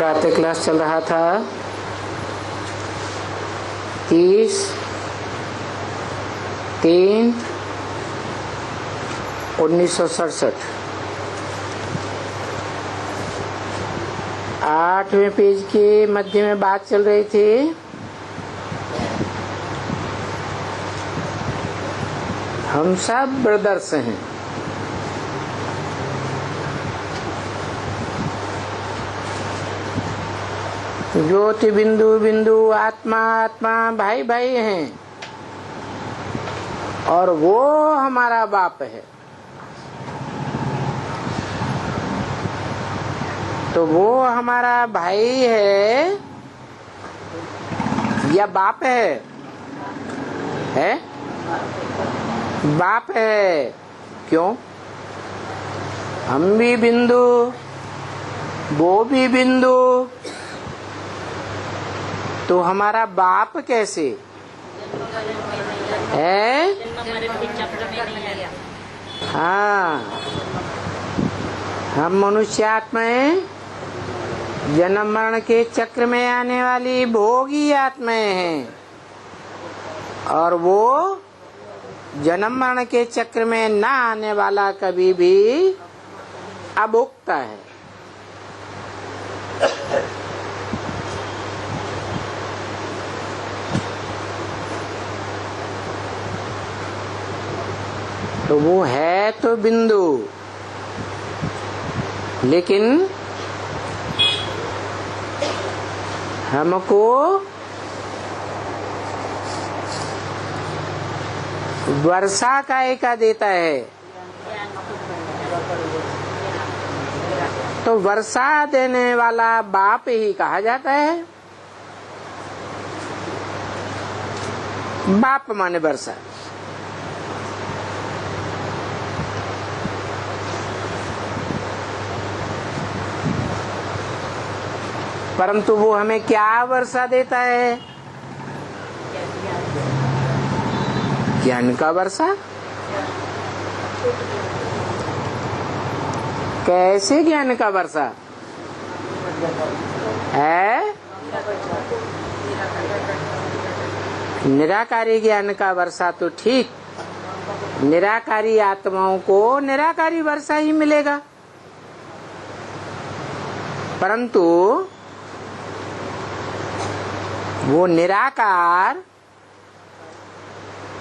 प्रातः क्लास चल रहा था 30/3/1967। 8वें पेज के मध्य में बात चल रही थी हम सब ब्रदर्स हैं। ज्योति बिंदु बिंदु आत्मा आत्मा भाई भाई हैं और वो हमारा बाप है। तो वो हमारा भाई है या बाप है? बाप है। क्यों? हम भी बिंदु, वो भी बिंदु, तो हमारा बाप कैसे है? हाँ, हम मनुष्य आत्माएं जन्म मरण के चक्र में आने वाली भोगी आत्माएं हैं और वो जन्म मरण के चक्र में ना आने वाला कभी भी अभुक्ता है। तो वो है तो बिंदु, लेकिन हमको वर्षा का एका देता है। तो वर्षा देने वाला बाप ही कहा जाता है। बाप माने वर्षा। परंतु वो हमें क्या वर्षा देता है? ज्ञान का वर्षा। कैसे ज्ञान का वर्षा है? निराकारी ज्ञान का वर्षा तो ठीक, निराकारी आत्माओं को निराकारी वर्षा ही मिलेगा। परंतु वो निराकार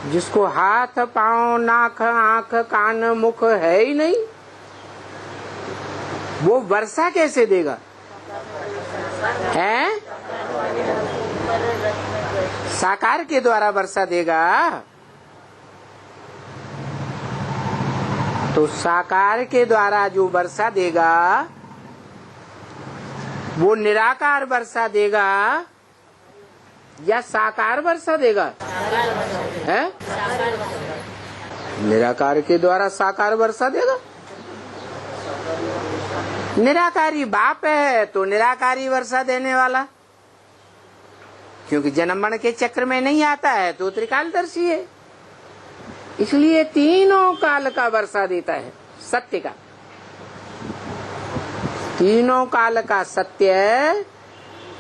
जिसको हाथ पांव नाक आंख कान मुख है ही नहीं, वो वर्षा कैसे देगा? है? साकार के द्वारा वर्षा देगा। तो साकार के द्वारा जो वर्षा देगा वो निराकार वर्षा देगा या साकार वर्षा देगा? है? निराकार के द्वारा साकार वर्षा देगा। निराकारी बाप है तो निराकारी वर्षा देने वाला, क्योंकि जन्म मरण के चक्र में नहीं आता है तो त्रिकालदर्शी है, इसलिए तीनों काल का वर्षा देता है। सत्य का, तीनों काल का सत्य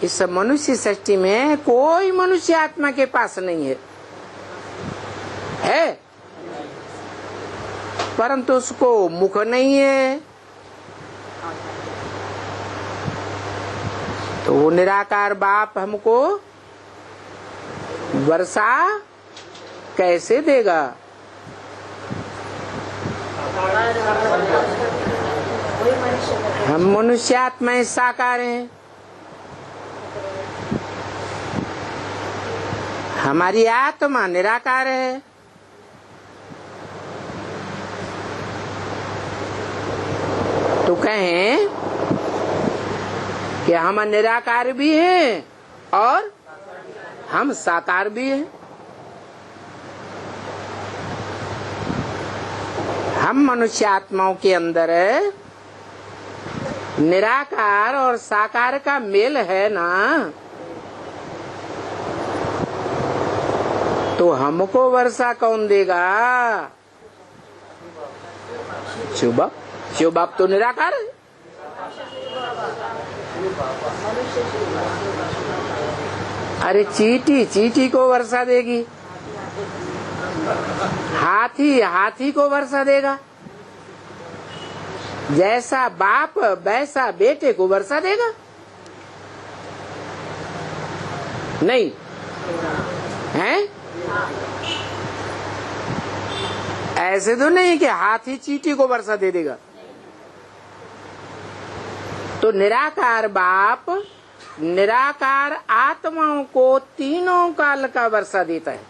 इस मनुष्य सृष्टि में कोई मनुष्य आत्मा के पास नहीं है? परंतु उसको मुख नहीं है। तो वो निराकार बाप हमको वर्षा कैसे देगा? हम मनुष्य आत्माएं साकार हैं, हमारी आत्मा निराकार है। तो कहें कि हम निराकार भी हैं और हम साकार भी हैं। हम मनुष्य आत्माओं के अंदर निराकार और साकार का मेल है ना, तो हमको वर्षा कौन देगा? शिव बाप। शिव बाप तो निराकार है। अरे चींटी चींटी को वर्षा देगी, हाथी हाथी को वर्षा देगा, जैसा बाप वैसा बेटे को वर्षा देगा? नहीं है? ऐसे तो नहीं कि हाथी चींटी को वर्षा दे देगा। तो निराकार बाप निराकार आत्माओं को तीनों काल का वर्षा देता है।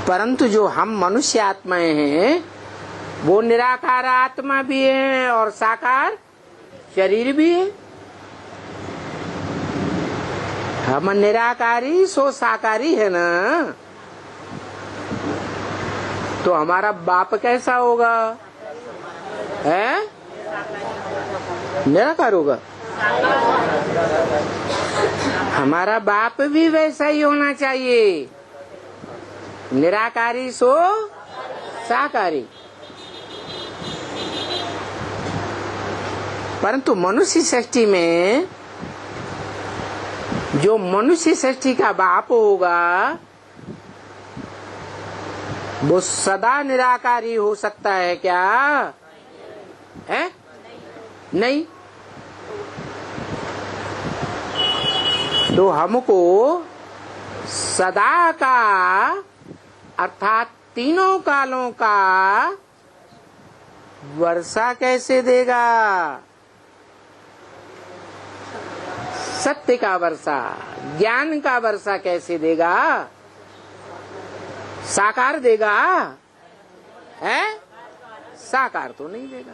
परंतु जो हम मनुष्य आत्माएं हैं वो निराकार आत्मा भी है और साकार शरीर भी है। हम निराकारी सो साकारी है ना, तो हमारा बाप कैसा होगा? है निराकार होगा। हमारा बाप भी वैसा ही होना चाहिए, निराकारी सो साकारी। परंतु मनुष्य सृष्टि में जो मनुष्य सृष्टि का बाप होगा वो सदा निराकारी हो सकता है क्या? है नहीं। तो हमको सदा का अर्थात तीनों कालों का वर्षा कैसे देगा? सत्य का वर्षा, ज्ञान का वर्षा कैसे देगा? साकार देगा? है साकार तो नहीं देगा।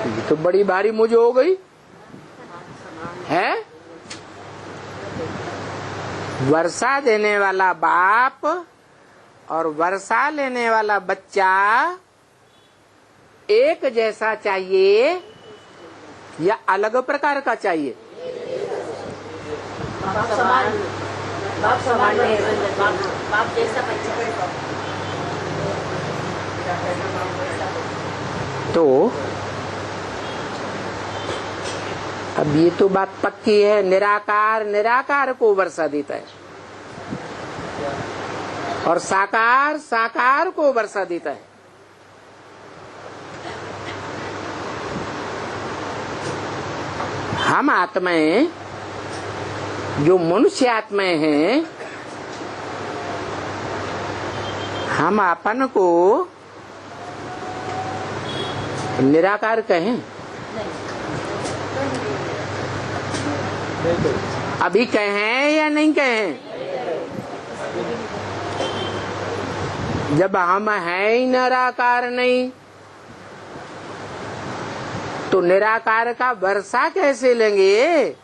ये तो बड़ी भारी मुझे हो गई है। वर्षा देने वाला बाप और वर्षा लेने वाला बच्चा एक जैसा चाहिए या अलग प्रकार का चाहिए? बाप जैसा बच्चा। तो अब ये तो बात पक्की है, निराकार निराकार को वर्षा देता है और साकार साकार को वर्षा देता है। हम आत्माएं जो मनुष्य आत्माएं हैं, हम अपन को निराकार कहें? अभी कहें या नहीं कहें? जब हम हैं ही निराकार नहीं तो निराकार का वर्षा कैसे लेंगे?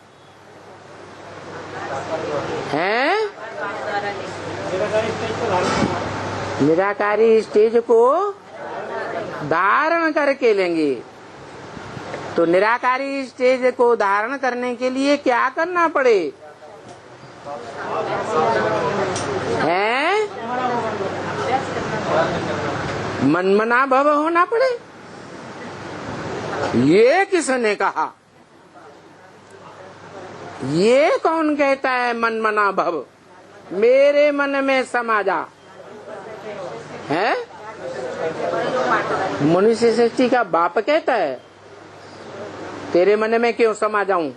हैं? निराकारी स्टेज को धारण करके लेंगे। तो निराकारी स्टेज को धारण करने के लिए क्या करना पड़े? हैं? मनमना भव होना पड़े। ये किसने कहा? ये कौन कहता है मनमना भव? मेरे मन में समा जा। है? मनुष्य सृष्टि का बाप कहता है तेरे मन में क्यों समा जाऊं?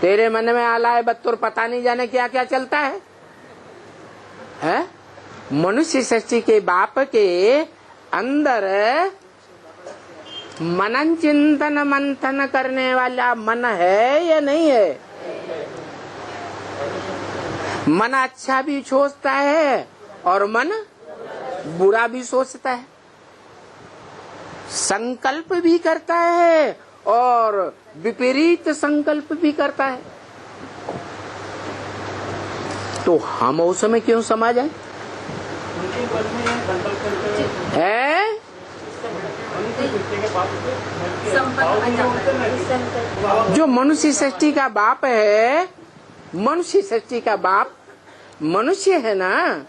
तेरे मन में आलाय बत्तुर पता नहीं जाने क्या क्या चलता है। है? मनुष्य सृष्टि के बाप के अंदर मनन चिंतन मंथन करने वाला मन है या नहीं है? मन अच्छा भी सोचता है और मन बुरा भी सोचता है, संकल्प भी करता है और विपरीत संकल्प भी करता है। तो हम उस समय क्यों समा जाए? है? जो मनुष्य सृष्टि का बाप है, मनुष्य सृष्टि का बाप मनुष्य है ना,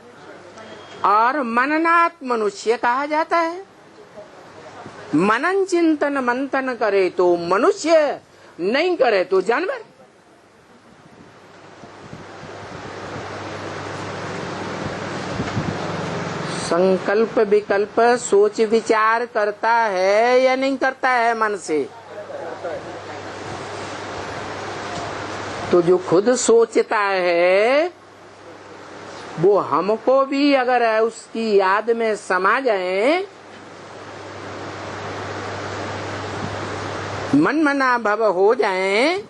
और मननात् मनुष्य कहा जाता है। मनन चिंतन मंथन करे तो मनुष्य, नहीं करे तो जानवर। संकल्प विकल्प सोच विचार करता है या नहीं करता है मन से? तो जो खुद सोचता है वो हमको भी अगर उसकी याद में समा जाए, मन मना भव हो जाए,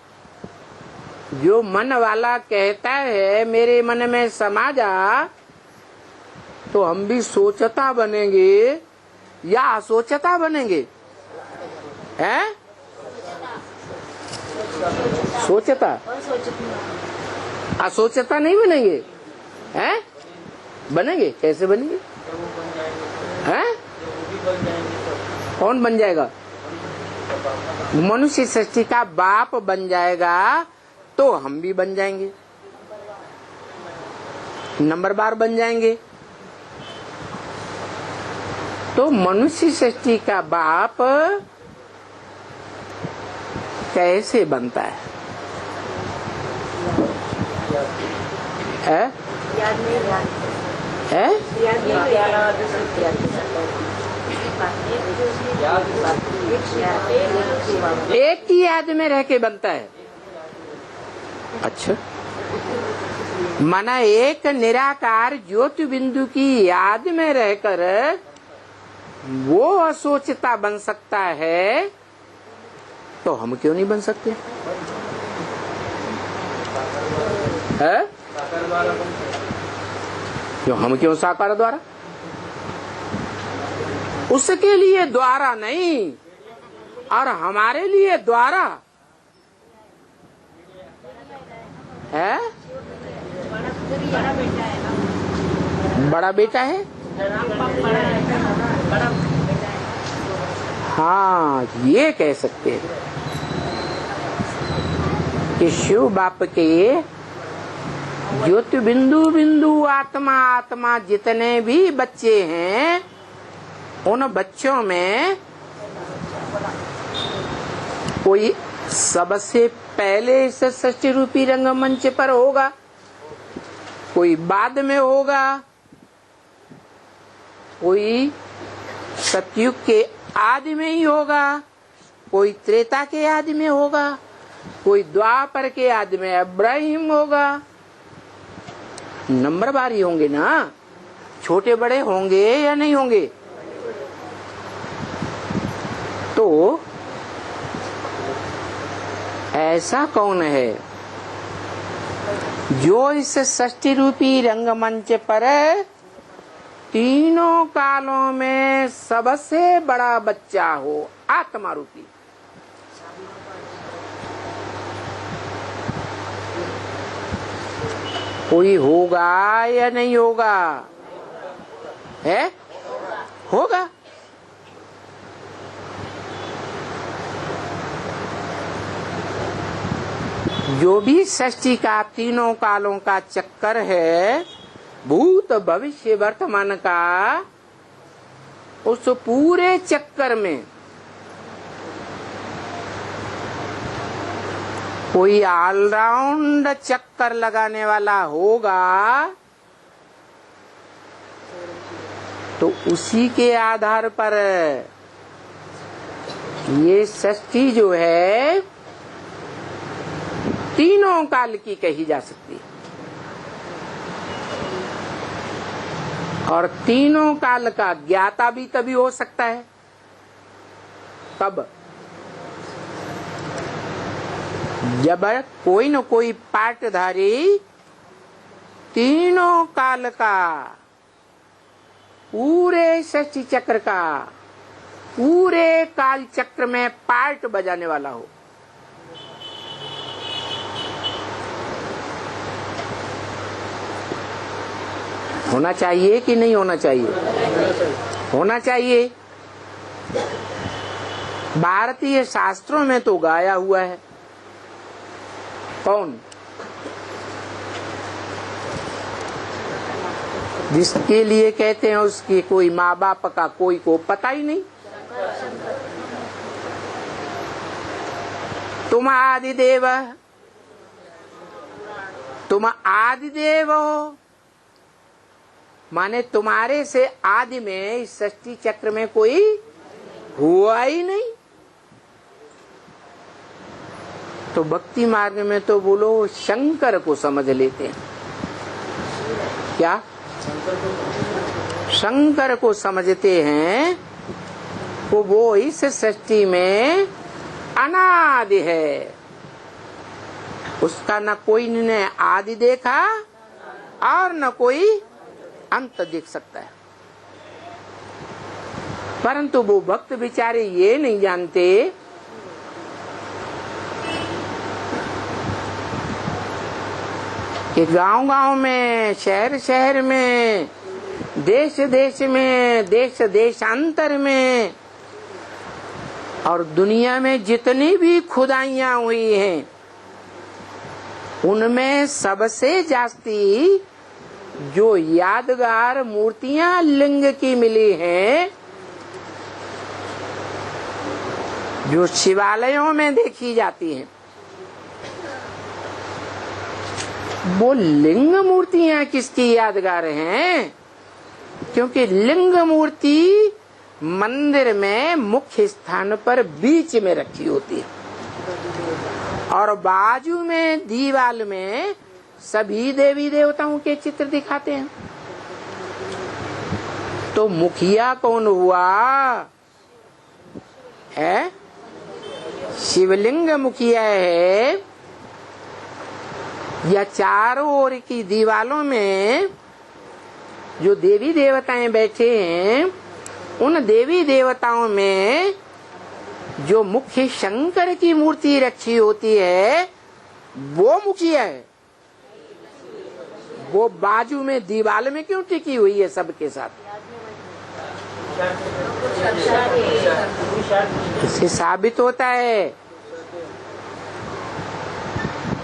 जो मन वाला कहता है मेरे मन में समा जा, तो हम भी सोचता बनेंगे या असोचता बनेंगे? हैं? सोचता, असोचता नहीं बनेंगे? हैं? बनेंगे? कैसे बनेंगे? हैं? कौन बन जाएगा? मनुष्य सृष्टि का बाप बन जाएगा तो हम भी बन जाएंगे, नंबरदार बन जाएंगे। तो मनुष्य सृष्टि का बाप कैसे बनता है? एक ही याद में रह के बनता है। अच्छा, माना एक निराकार ज्योति बिंदु की याद में रहकर वो असोचता बन सकता है, तो हम क्यों नहीं बन सकते? है? क्यों, हम क्यों साकार द्वारा? उसके लिए द्वारा नहीं, और हमारे लिए द्वारा है। बड़ा बेटा है। हाँ, ये कह सकते हैं कि शिव बाप के ज्योति बिंदु बिंदु आत्मा आत्मा जितने भी बच्चे हैं, उन बच्चों में कोई सबसे पहले इस सृष्टि रूपी रंगमंच पर होगा, कोई बाद में होगा, कोई सतयुग के आदि में ही होगा, कोई त्रेता के आदि में होगा, कोई द्वापर के आदि में इब्राहिम होगा। नंबरवार ही होंगे ना, छोटे बड़े होंगे या नहीं होंगे? तो ऐसा कौन है जो इस सृष्टि रूपी रंगमंच पर तीनों कालों में सबसे बड़ा बच्चा हो, आत्मा रूपी? कोई होगा या नहीं होगा? है? होगा। जो भी सृष्टि का तीनों कालों का चक्कर है, भूत भविष्य वर्तमान का, उस पूरे चक्कर में कोई ऑलराउंड चक्कर लगाने वाला होगा, तो उसी के आधार पर ये सृष्टि जो है तीनों काल की कही जा सकती है। और तीनों काल का ज्ञाता भी तभी हो सकता है, कब? जब कोई न कोई पाटधारी तीनों काल का, पूरे सृष्टि चक्र का, पूरे काल चक्र में पार्ट बजाने वाला हो। होना चाहिए कि नहीं होना चाहिए? होना चाहिए। भारतीय शास्त्रों में तो गाया हुआ है। कौन? जिसके लिए कहते हैं उसके कोई माँ बाप का कोई को पता ही नहीं। तुम आदिदेव, तुम आदिदेव हो, माने तुम्हारे से आदि में इस सृष्टि चक्र में कोई हुआ ही नहीं। तो भक्ति मार्ग में तो बोलो शंकर को समझ लेते हैं। क्या शंकर को समझते हैं तो वो इस सृष्टि में अनादि है, उसका न कोई ने आदि देखा और न कोई अंत देख सकता है। परंतु वो भक्त बेचारे ये नहीं जानते कि गांव-गांव में, शहर-शहर में, देश-देश में, देश-देशांतर में और दुनिया में जितनी भी खुदाइयां हुई हैं, उनमें सबसे जास्ती जो यादगार मूर्तियां लिंग की मिली हैं, जो शिवालयों में देखी जाती हैं, वो लिंग मूर्तियां किसकी यादगार हैं? क्योंकि लिंग मूर्ति मंदिर में मुख्य स्थान पर बीच में रखी होती है और बाजू में दीवाल में सभी देवी देवताओं के चित्र दिखाते हैं। तो मुखिया कौन हुआ है? शिवलिंग मुखिया है या चारों ओर की दीवालों में जो देवी देवताएं बैठे हैं, उन देवी देवताओं में जो मुख्य शंकर की मूर्ति रखी होती है वो मुखिया है। वो बाजू में दीवाल में क्यों टिकी हुई है सबके साथ? इससे साबित होता है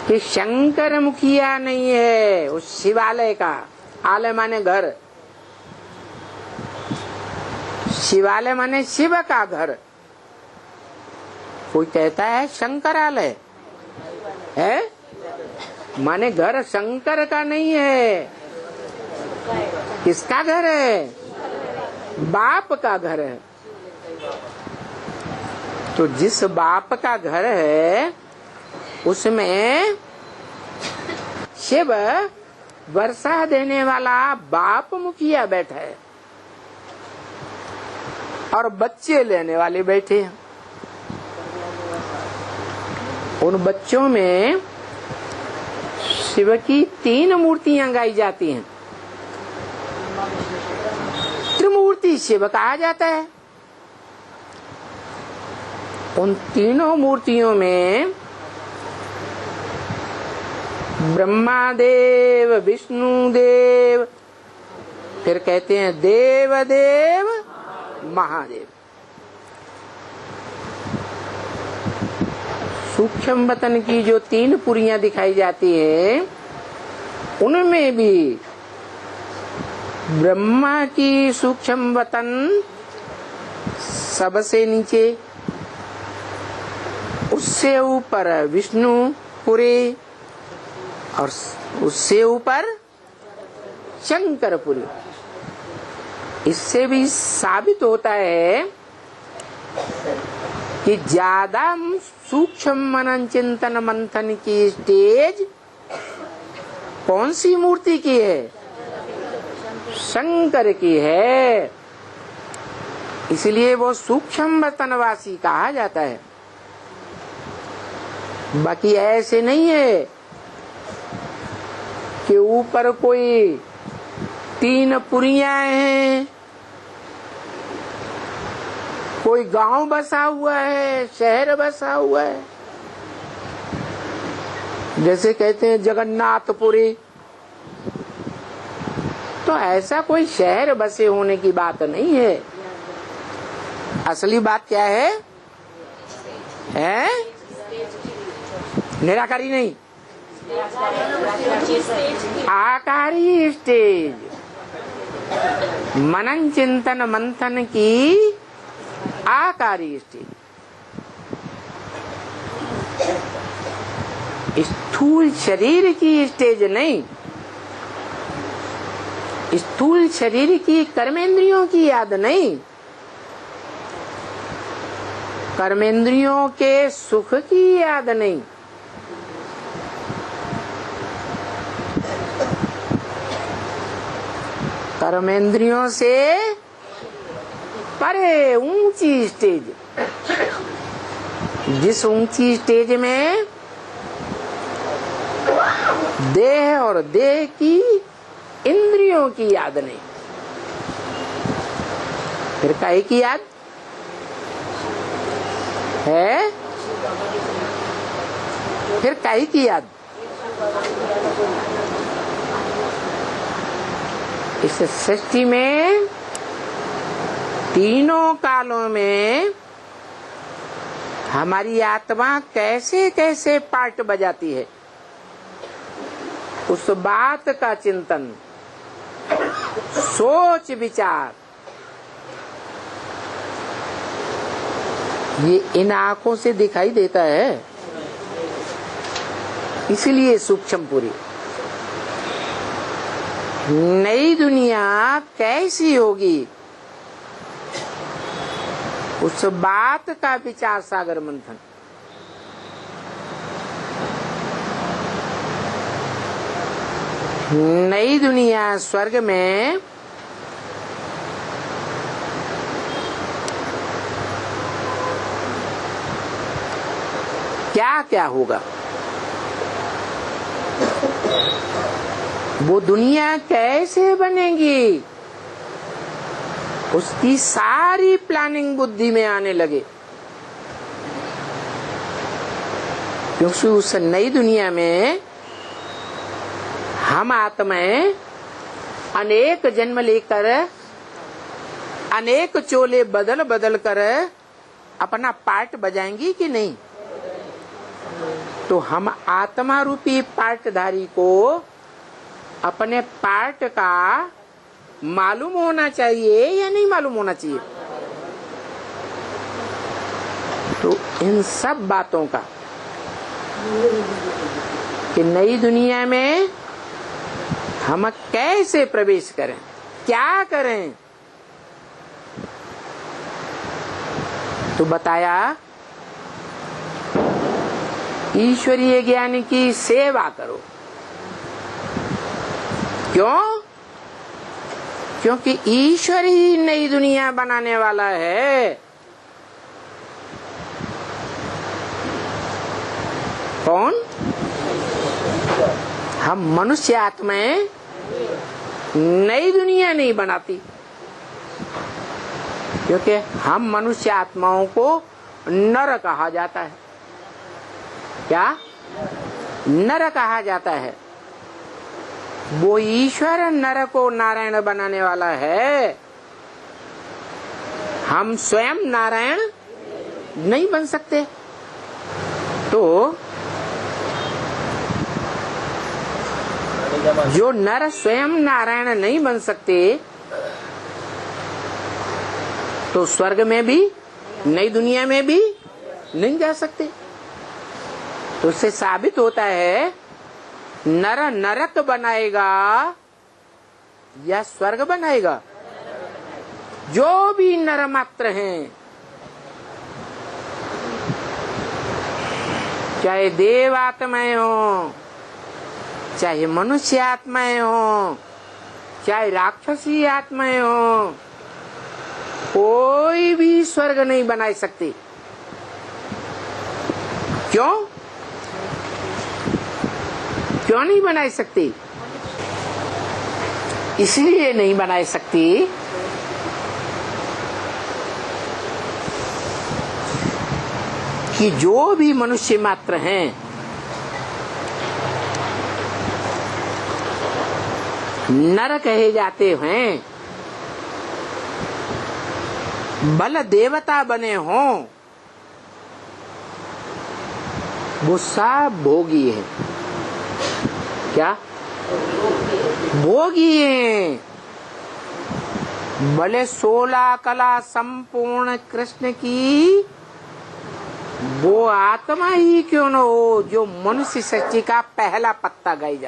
कि शंकर मुखिया नहीं है उस शिवालय का। आलय माने घर, शिवालय माने शिव का घर। कोई कहता है शंकरालय है, माने घर शंकर का नहीं है। किसका घर है? बाप का घर है। तो जिस बाप का घर है उसमें शिव वर्षा देने वाला बाप मुखिया बैठा है और बच्चे लेने वाले बैठे हैं। उन बच्चों में शिव की 3 मूर्तियां गाई जाती हैं। त्रिमूर्ति शिव कहा जाता है। उन तीनों मूर्तियों में ब्रह्मा देव, विष्णु देव, फिर कहते हैं देव देव महादेव। सूक्ष्म वतन की जो 3 पुरियां दिखाई जाती है, उनमें भी ब्रह्मा की सूक्ष्म वतन सबसे नीचे, उससे ऊपर विष्णुपुरी और उससे ऊपर शंकरपुरी। इससे भी साबित होता है कि ज्यादा सूक्ष्म मनन चिंतन मंथन की स्टेज कौन सी मूर्ति की है? शंकर की है। इसलिए वो सूक्ष्म वतनवासी कहा जाता है। बाकी ऐसे नहीं है कि ऊपर कोई 3 पुरियां हैं, कोई गांव बसा हुआ है, शहर बसा हुआ है। जैसे कहते हैं जगन्नाथपुरी, तो ऐसा कोई शहर बसे होने की बात नहीं है। असली बात क्या है? निराकारी नहीं, आकारी स्टेज। मनन चिंतन मंथन की आकारी स्टेज। स्थूल शरीर की स्टेज नहीं, स्थूल शरीर की कर्मेंद्रियों की याद नहीं, कर्मेंद्रियों के सुख की याद नहीं, कर्मेंद्रियों से परे ऊंची स्टेज, जिस ऊंची स्टेज में देह और देह की इंद्रियों की याद नहीं, फिर काहे की याद है? फिर काहे की याद? इस सृष्टि में तीनों कालों में हमारी आत्मा कैसे कैसे पार्ट बजाती है, उस बात का चिंतन, सोच विचार, ये इन आंखों से दिखाई देता है, इसलिए सूक्ष्म पूरी। नई दुनिया कैसी होगी, उस बात का विचार सागर मंथन। नई दुनिया स्वर्ग में क्या क्या होगा, वो दुनिया कैसे बनेगी, उसकी सारी प्लानिंग बुद्धि में आने लगे, क्योंकि उस नई दुनिया में हम आत्माएं अनेक जन्म लेकर, अनेक चोले बदल बदल कर अपना पार्ट बजाएंगी कि नहीं? तो हम आत्मा रूपी पार्टधारी को अपने पार्ट का मालूम होना चाहिए या नहीं मालूम होना चाहिए? तो इन सब बातों का कि नई दुनिया में हम कैसे प्रवेश करें, क्या करें, तो बताया ईश्वरीय ज्ञान की सेवा करो। क्यों? क्योंकि ईश्वर ही नई दुनिया बनाने वाला है। कौन? हम मनुष्य आत्माएं नई दुनिया नहीं बनाती, क्योंकि हम मनुष्य आत्माओं को नर कहा जाता है। क्या नर कहा जाता है? वो ईश्वर नर को नारायण बनाने वाला है, हम स्वयं नारायण नहीं बन सकते। तो जो नर स्वयं नारायण नहीं बन सकते, तो स्वर्ग में भी नई दुनिया में भी नहीं जा सकते। तो उससे साबित होता है नर नरक बनाएगा या स्वर्ग बनाएगा। जो भी नर मात्र हैं, चाहे देव आत्माएं हो, चाहे मनुष्य आत्माएं हो, चाहे राक्षसी आत्माएं हो, कोई भी स्वर्ग नहीं बना सकती। क्यों? क्यों नहीं बना सकती? इसलिए नहीं बना सकती कि जो भी मनुष्य मात्र हैं, नर कहे जाते हैं, बल देवता बने हों, वो सब भोगी है। क्या? भोगी हैं। भले 16 कला संपूर्ण कृष्ण की वो आत्मा ही क्यों न हो जो मनुष्य सृष्टि का पहला पत्ता गाई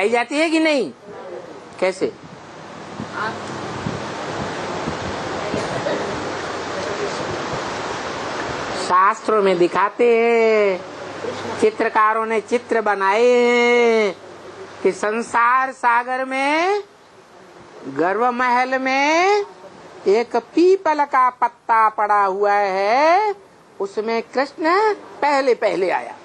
जाती है कि नहीं? कैसे? शास्त्रों में दिखाते हैं, चित्रकारों ने चित्र बनाए हैं कि संसार सागर में, गर्भ महल में एक पीपल का पत्ता पड़ा हुआ है, उसमें कृष्ण पहले पहले आया।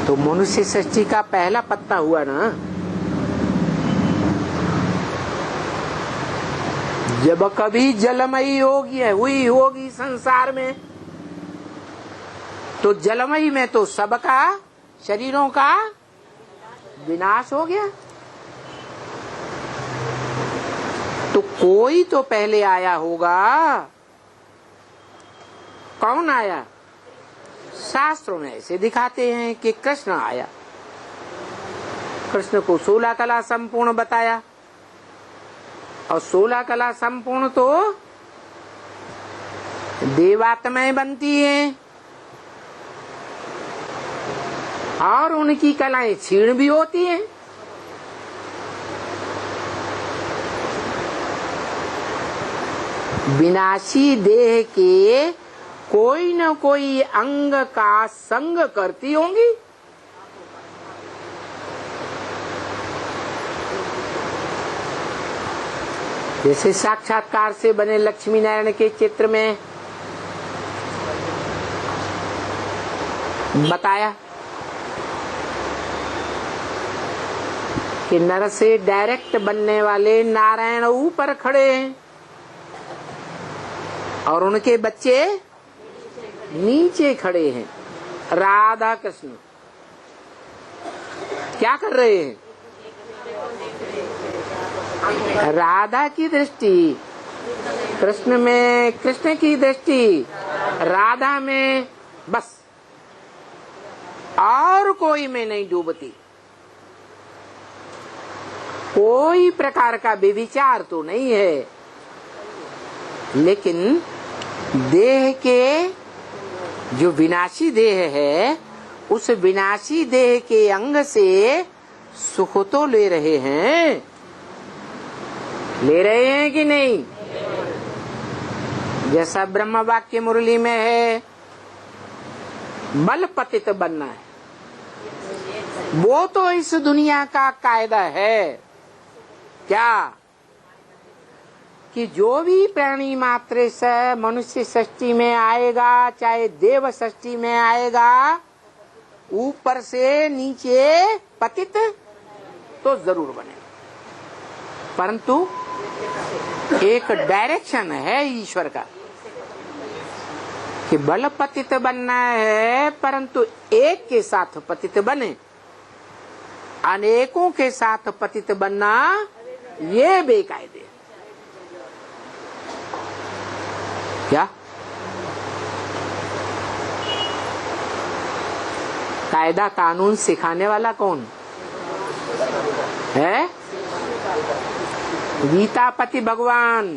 तो मनुष्य सृष्टि का पहला पत्ता हुआ ना। जब कभी जलमयी हुई होगी संसार में, तो जलमयी में तो सबका शरीरों का विनाश हो गया। तो कोई तो पहले आया होगा। कौन आया? शास्त्रों में ऐसे दिखाते हैं कि कृष्ण आया। कृष्ण को 16 कला संपूर्ण बताया, और 16 कला संपूर्ण तो देवात्माएं बनती हैं, और उनकी कलाएं क्षीण भी होती हैं। विनाशी देह के कोई न कोई अंग का संग करती होंगी। जैसे साक्षात्कार से बने लक्ष्मी नारायण के चित्र में बताया कि नर से डायरेक्ट बनने वाले नारायण ऊपर खड़े हैं और उनके बच्चे नीचे खड़े हैं। राधा कृष्ण क्या कर रहे हैं? राधा की दृष्टि कृष्ण में, कृष्ण की दृष्टि राधा में, बस और कोई में नहीं डूबती। कोई प्रकार का व्यभिचार तो नहीं है, लेकिन देह के जो विनाशी देह है, उस विनाशी देह के अंग से सुख तो ले रहे हैं। ले रहे हैं कि नहीं? जैसा ब्रह्म वाक्य मुरली में है, बल पतित बनना है, वो तो इस दुनिया का कायदा है। क्या कि जो भी प्राणी मात्र से मनुष्य सृष्टि में आएगा, चाहे देव सृष्टि में आएगा, ऊपर से नीचे पतित तो जरूर बनेगा। परंतु एक डायरेक्शन है ईश्वर का कि बल पतित बनना है, परंतु एक के साथ पतित बने। अनेकों के साथ पतित बनना ये बेकायदे। क्या कायदा कानून सिखाने वाला कौन है? गीतापति भगवान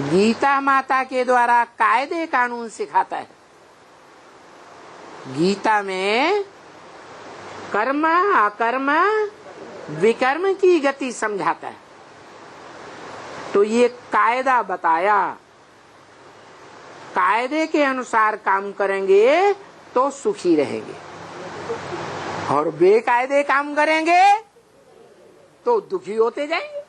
गीता माता के द्वारा कायदे कानून सिखाता है। गीता में कर्म अकर्म विकर्म की गति समझाता है। तो ये कायदा बताया, कायदे के अनुसार काम करेंगे तो सुखी रहेंगे, और बेकायदे काम करेंगे तो दुखी होते जाएंगे।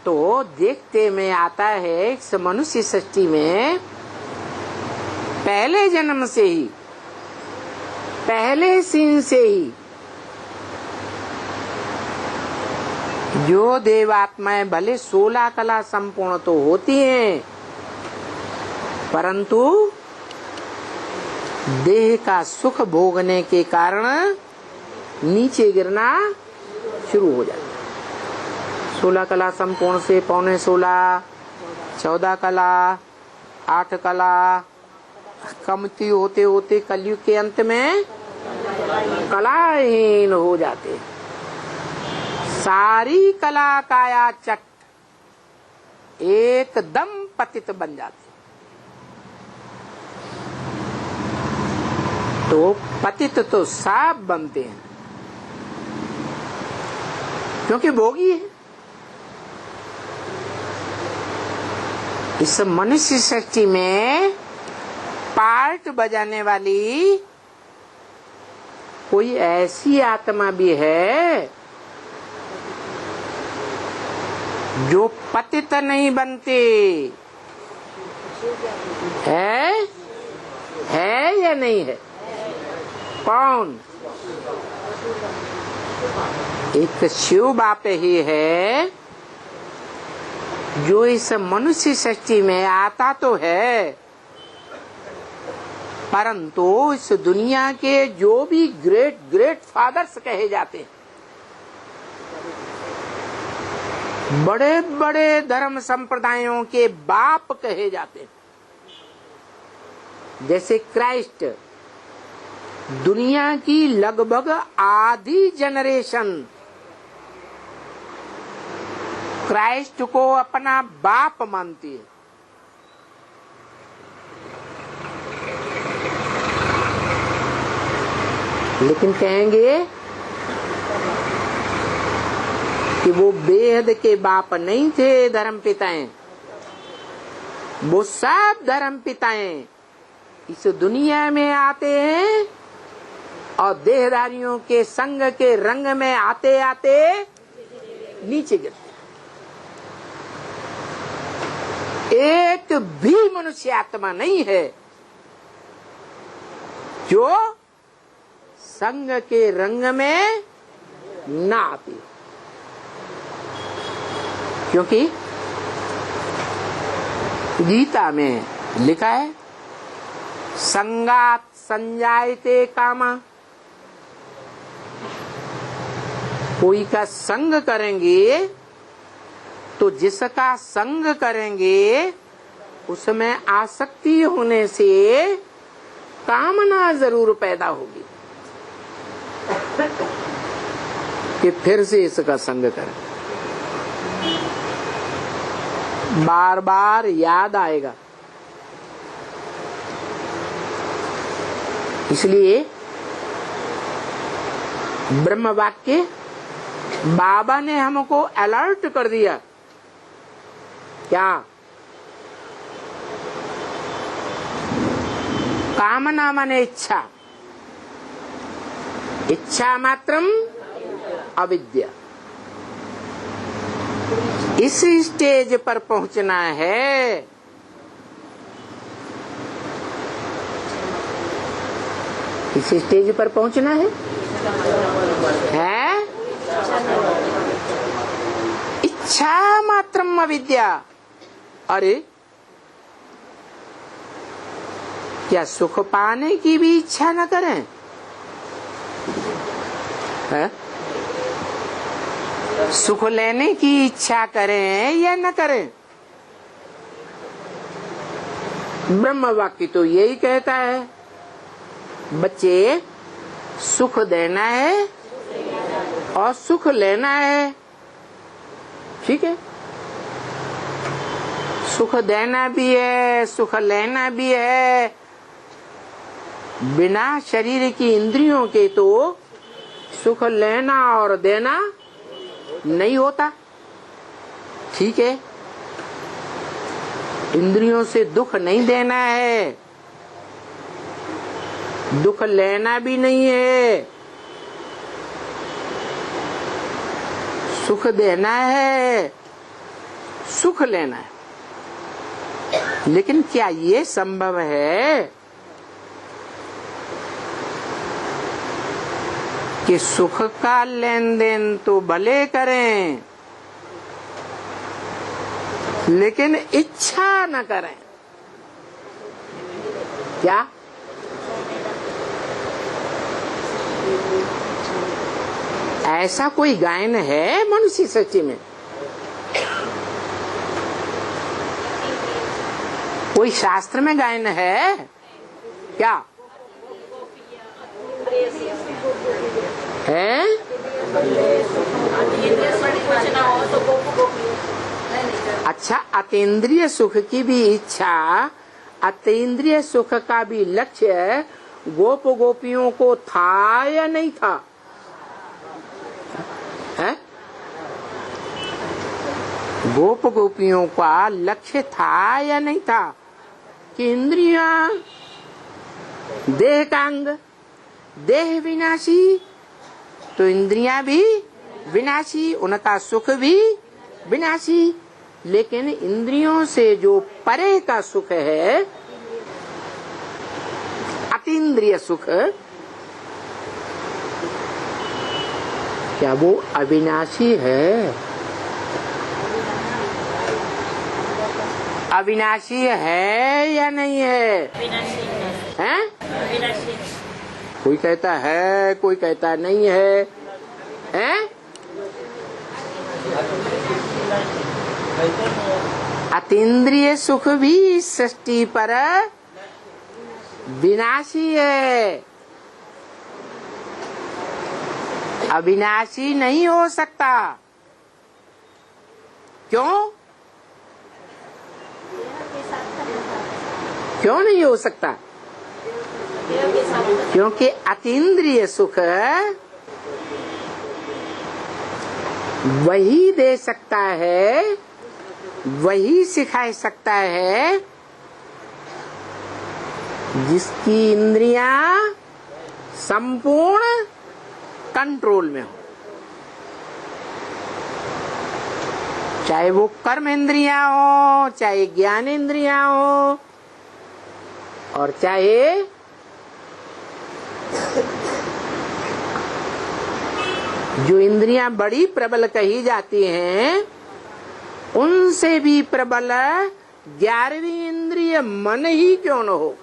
तो देखते में आता है इस मनुष्य सृष्टि में पहले जन्म से ही, पहले सीन से ही जो देवात्माएं भले 16 कला संपूर्ण तो होती हैं, परंतु देह का सुख भोगने के कारण नीचे गिरना शुरू हो जाता है। 16 कला संपूर्ण से पौने 16, 14 कला, 8 कला, कमती होते होते कलयुग के अंत में कलाहीन हो जाते। सारी कला काया चट एकदम पतित बन जाते। तो पतित तो साफ बनते हैं, क्योंकि भोगी है। इस मनुष्य सृष्टि में पार्ट बजाने वाली कोई ऐसी आत्मा भी है जो पतित नहीं बनती है या नहीं है? कौन? एक शिव बाप ही है जो इस मनुष्य सृष्टि में आता तो है, परंतु इस दुनिया के जो भी ग्रेट ग्रेट फादर्स कहे जाते हैं, बड़े बड़े धर्म संप्रदायों के बाप कहे जाते हैं, जैसे क्राइस्ट, दुनिया की लगभग आधी जनरेशन क्राइस्ट को अपना बाप मानती है। लेकिन कहेंगे कि वो बेहद के बाप नहीं थे धर्म पिताएं, वो सब धर्म पिताएं इस दुनिया में आते हैं और देहधारियों के संग के रंग में आते आते नीचे गिरते। एक भी मनुष्य आत्मा नहीं है जो संग के रंग में ना आती, क्योंकि गीता में लिखा है संगात संजायते कामा। कोई का संग करेंगे तो जिसका संग करेंगे उसमें आसक्ति होने से कामना जरूर पैदा होगी कि फिर से इसका संग करें। बार बार याद आएगा। इसलिए ब्रह्म वाक्य बाबा ने हमको अलर्ट कर दिया। क्या? कामना माने इच्छा, इच्छा मात्रम अविद्या। इस स्टेज पर पहुंचना है। इस स्टेज पर पहुंचना है? इच्छा मात्रम अविद्या। अरे क्या सुख पाने की भी इच्छा न करें? है? सुख लेने की इच्छा करें या न करें? ब्रह्म वाक्य तो यही कहता है, बच्चे सुख देना है और सुख लेना है। ठीक है, सुख देना भी है, सुख लेना भी है। बिना शरीर की इंद्रियों के तो सुख लेना और देना नहीं होता। ठीक है, इंद्रियों से दुख नहीं देना है, दुख लेना भी नहीं है, सुख देना है, सुख लेना है। लेकिन क्या ये संभव है कि सुख का लेन देन तो भले करें लेकिन इच्छा न करें? क्या? ऐसा कोई गायन है मनुष्य सृष्टि में? कोई शास्त्र में गायन है? क्या है? अच्छा, अतीन्द्रिय सुख की भी इच्छा, अतीन्द्रिय सुख का भी लक्ष्य गोप गोपियों को था या नहीं था? है? गोप गोपियों का लक्ष्य था या नहीं था कि इंद्रियां देह का अंग, देह विनाशी, तो इंद्रियां भी विनाशी, उनका सुख भी विनाशी। लेकिन इंद्रियों से जो परे का सुख है, अतीन्द्रिय सुख, क्या वो अविनाशी है? अविनाशी है या नहीं है? हैं? कोई कहता है, कोई कहता नहीं है, हैं? अतीन्द्रिय सुख भी इस सृष्टि पर विनाशी है, अविनाशी नहीं हो सकता। क्यों? क्यों नहीं हो सकता? क्योंकि अतीन्द्रिय सुख वही दे सकता है, वही सिखा सकता है जिसकी इंद्रियां संपूर्ण कंट्रोल में हो। चाहे वो कर्म इंद्रियां हो, चाहे ज्ञान इंद्रियां हो, और चाहे जो इंद्रियां बड़ी प्रबल कही जाती हैं, उनसे भी प्रबल 11वीं इंद्रिय मन ही क्यों न हो।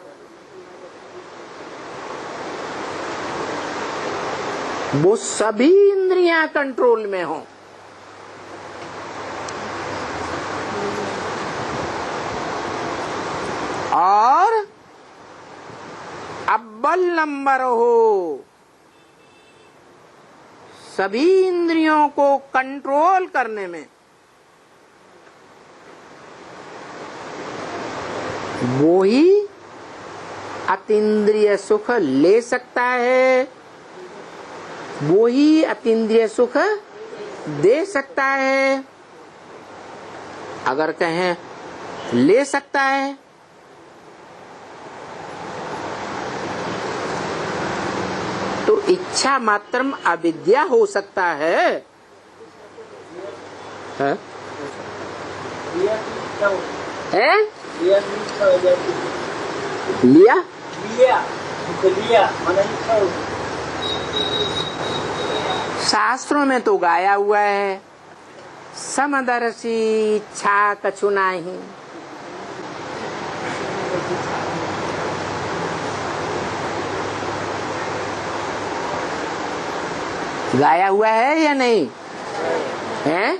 वो सभी इंद्रियां कंट्रोल में हो। और अव्वल नंबर हो सभी इंद्रियों को कंट्रोल करने में, वो ही अतीन्द्रिय सुख ले सकता है, वो ही अतीन्द्रिय सुख दे सकता है। अगर कहें ले सकता है, तो इच्छा मात्रम अविद्या हो सकता है? है? है? लिया शास्त्रों में तो गाया हुआ है, समदर्शी इच्छा कछु नाही। गाया हुआ है या नहीं है?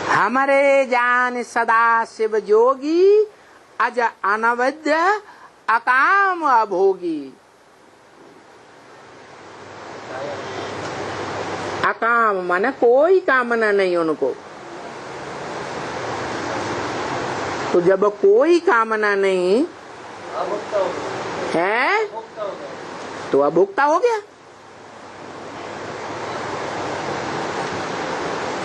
हमारे जान सदा शिव जोगी, अज अनवद्य अकाम अभोगी। अकाम माने कोई कामना नहीं उनको। तो जब कोई कामना नहीं है, तो अभोक्ता हो गया।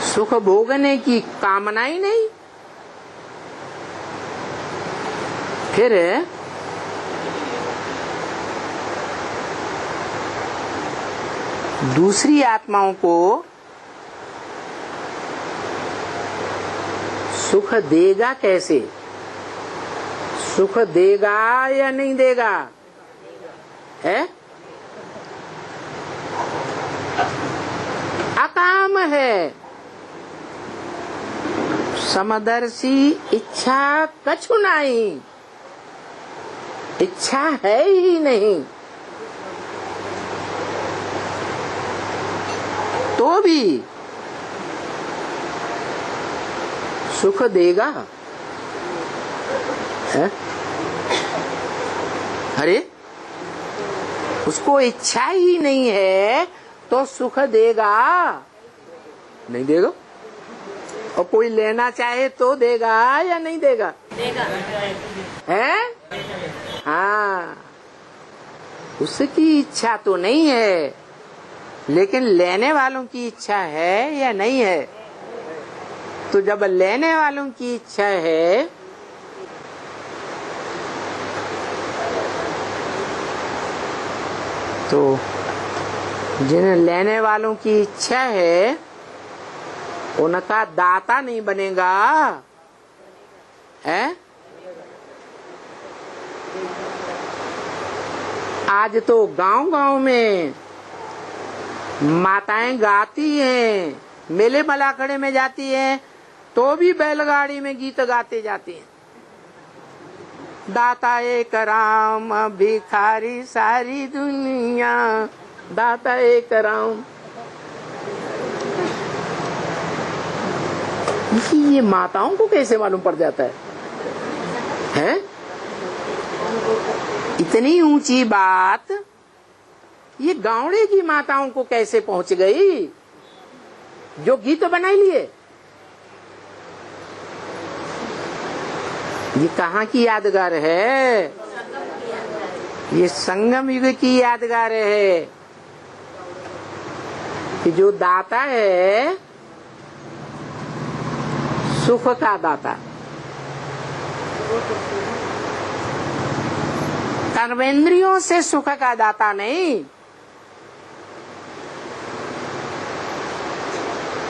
सुख भोगने की कामना ही नहीं। फिर दूसरी आत्माओं को सुख देगा कैसे? सुख देगा या नहीं देगा? है? अकाम है, समदर्शी इच्छा कछु नहीं, इच्छा है ही नहीं, तो भी सुख देगा। है? अरे उसको इच्छा ही नहीं है तो सुख देगा नहीं देगा? और कोई लेना चाहे तो देगा या नहीं देगा? देगा। है? हाँ, उसकी इच्छा तो नहीं है, लेकिन लेने वालों की इच्छा है या नहीं है? तो जब लेने वालों की इच्छा है तो जिन्हें लेने वालों की इच्छा है उनका दाता नहीं बनेगा, है? आज तो गांव-गांव में माताएं गाती हैं, मेले मलाखड़े में जाती हैं तो भी बैलगाड़ी में गीत गाते जाती हैं। दाता एक राम भिखारी सारी दुनिया, दाता एक राम। ये माताओं को कैसे मालूम पड़ जाता है? इतनी ऊंची बात ये गाँवड़े की माताओं को कैसे पहुंच गई जो गीत बनाई लिए? ये कहाँ की यादगार है? ये संगम युग की यादगार है कि जो दाता है सुख का दाता, कर्मेंद्रियों से सुख का दाता नहीं,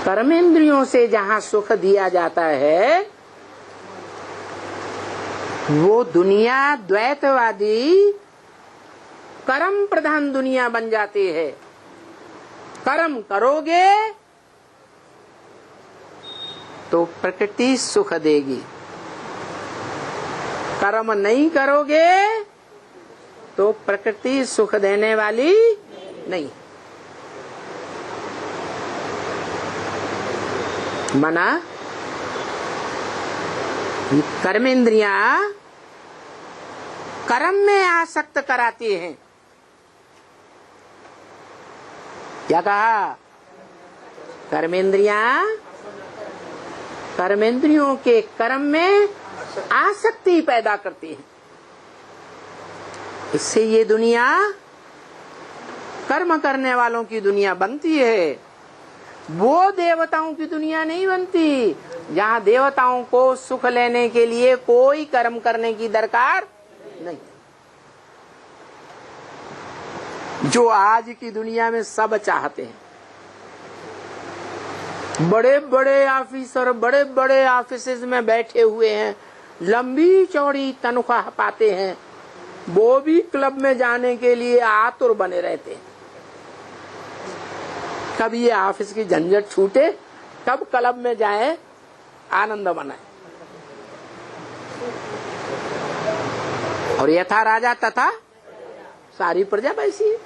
कर्मेंद्रियों से जहाँ सुख दिया जाता है वो दुनिया द्वैतवादी कर्म प्रधान दुनिया बन जाती है। कर्म करोगे तो प्रकृति सुख देगी, कर्म नहीं करोगे तो प्रकृति सुख देने वाली नहीं। मना ये कर्मेंद्रियां कर्म में आसक्त कराती हैं। क्या कहा? कर्मेंद्रियों के कर्म में आसक्ति पैदा करती है। इससे ये दुनिया कर्म करने वालों की दुनिया बनती है, वो देवताओं की दुनिया नहीं बनती, जहाँ देवताओं को सुख लेने के लिए कोई कर्म करने की दरकार नहीं। जो आज की दुनिया में सब चाहते हैं, बड़े बड़े ऑफिसर बड़े बड़े ऑफिसेज में बैठे हुए हैं, लंबी चौड़ी तनख्वाह पाते हैं, वो भी क्लब में जाने के लिए आतुर बने रहते हैं। कब ये ऑफिस की झंझट छूटे, कब क्लब में जाए, आनंद मनाए। और यथा राजा तथा सारी प्रजा वैसी है।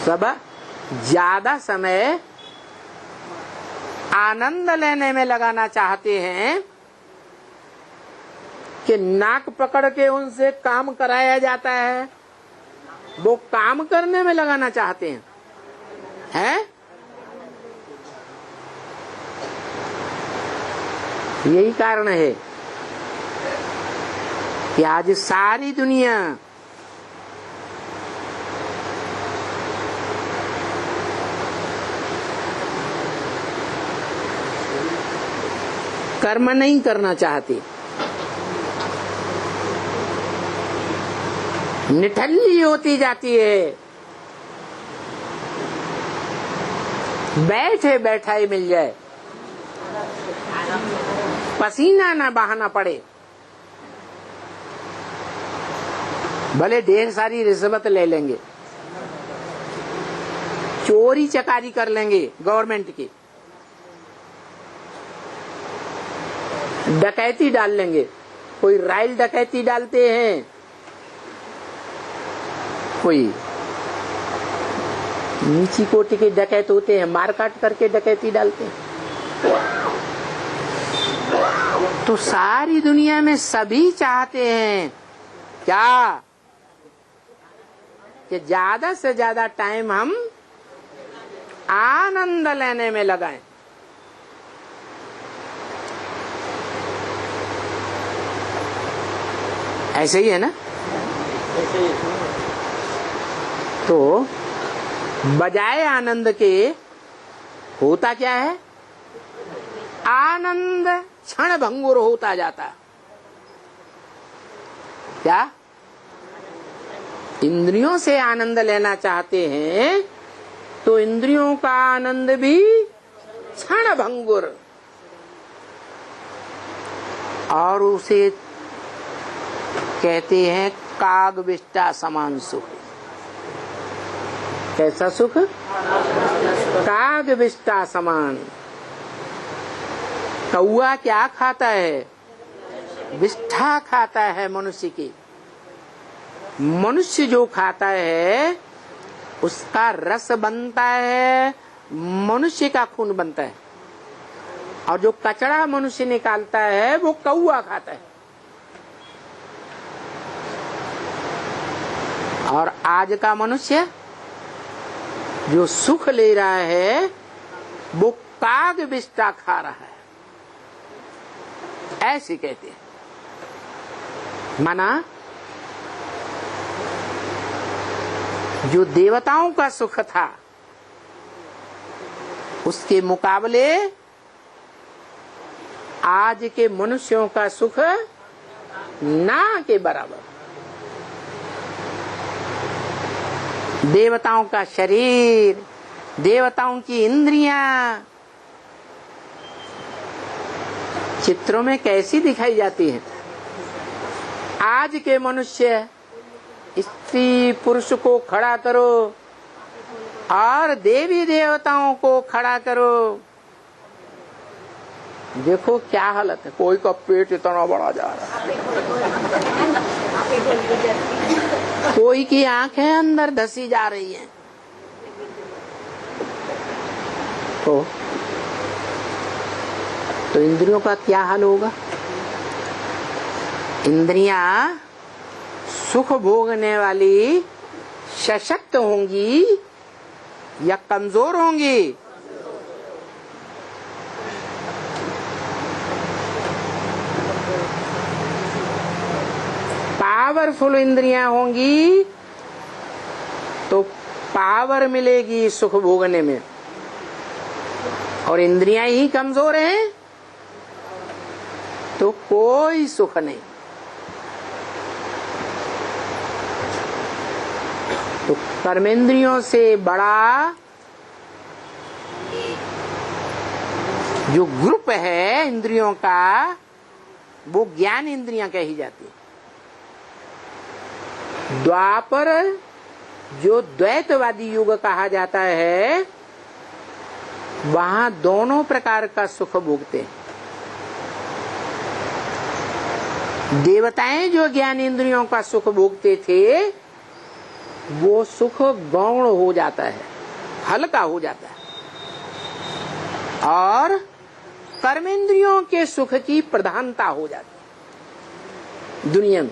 सब ज्यादा समय आनंद लेने में लगाना चाहते हैं कि नाक पकड़ के उनसे काम कराया जाता है, वो काम करने में लगाना चाहते हैं, हैं? यही कारण है कि आज सारी दुनिया कर्म नहीं करना चाहती, निठल्ली होती जाती है, बैठे बैठा ही मिल जाए, पसीना ना बहाना पड़े, भले ढेर सारी रिश्वत ले लेंगे, चोरी चकारी कर लेंगे गवर्नमेंट की, डकैती डाल लेंगे। कोई राइल डकैती डालते हैं, कोई नीची कोटि के डकैत होते हैं, मारकाट करके डकैती डालते हैं। तो सारी दुनिया में सभी चाहते हैं क्या कि ज्यादा से ज्यादा टाइम हम आनंद लेने में लगाएं। ऐसे ही है ना? तो बजाय आनंद के होता क्या है? आनंद क्षण भंगुर होता जाता। क्या इंद्रियों से आनंद लेना चाहते हैं तो इंद्रियों का आनंद भी क्षण भंगुर, और उसे कहते हैं काग विष्टा समान सुख। कैसा सुख? काग विष्टा समान। कौआ क्या खाता है? विष्ठा खाता है मनुष्य की। मनुष्य जो खाता है उसका रस बनता है, मनुष्य का खून बनता है, और जो कचरा मनुष्य निकालता है वो कौआ खाता है। और आज का मनुष्य जो सुख ले रहा है वो काग विष्ठा खा रहा है। ऐसे कहते हैं। माना जो देवताओं का सुख था उसके मुकाबले आज के मनुष्यों का सुख ना के बराबर। देवताओं का शरीर, देवताओं की इंद्रियां चित्रों में कैसी दिखाई जाती हैं। आज के मनुष्य स्त्री पुरुष को खड़ा करो और देवी देवताओं को खड़ा करो, देखो क्या हालत है। कोई का पेट इतना बड़ा जा रहा है, कोई की आंखें अंदर धसी जा रही हैं। तो इंद्रियों का क्या हाल होगा? इंद्रियां सुख भोगने वाली सशक्त होंगी या कमजोर होंगी? पावरफुल इंद्रियां होंगी तो पावर मिलेगी सुख भोगने में, और इंद्रियां ही कमजोर हैं तो कोई सुख नहीं। तो कर्मेंद्रियों से बड़ा जो ग्रुप है इंद्रियों का वो ज्ञान इंद्रियां कही जाती है। द्वापर जो द्वैतवादी युग कहा जाता है वहां दोनों प्रकार का सुख भोगते हैं। देवताएं जो ज्ञान इंद्रियों का सुख भोगते थे वो सुख गौण हो जाता है, हल्का हो जाता है, और कर्मेंद्रियों के सुख की प्रधानता हो जाती है दुनिया में।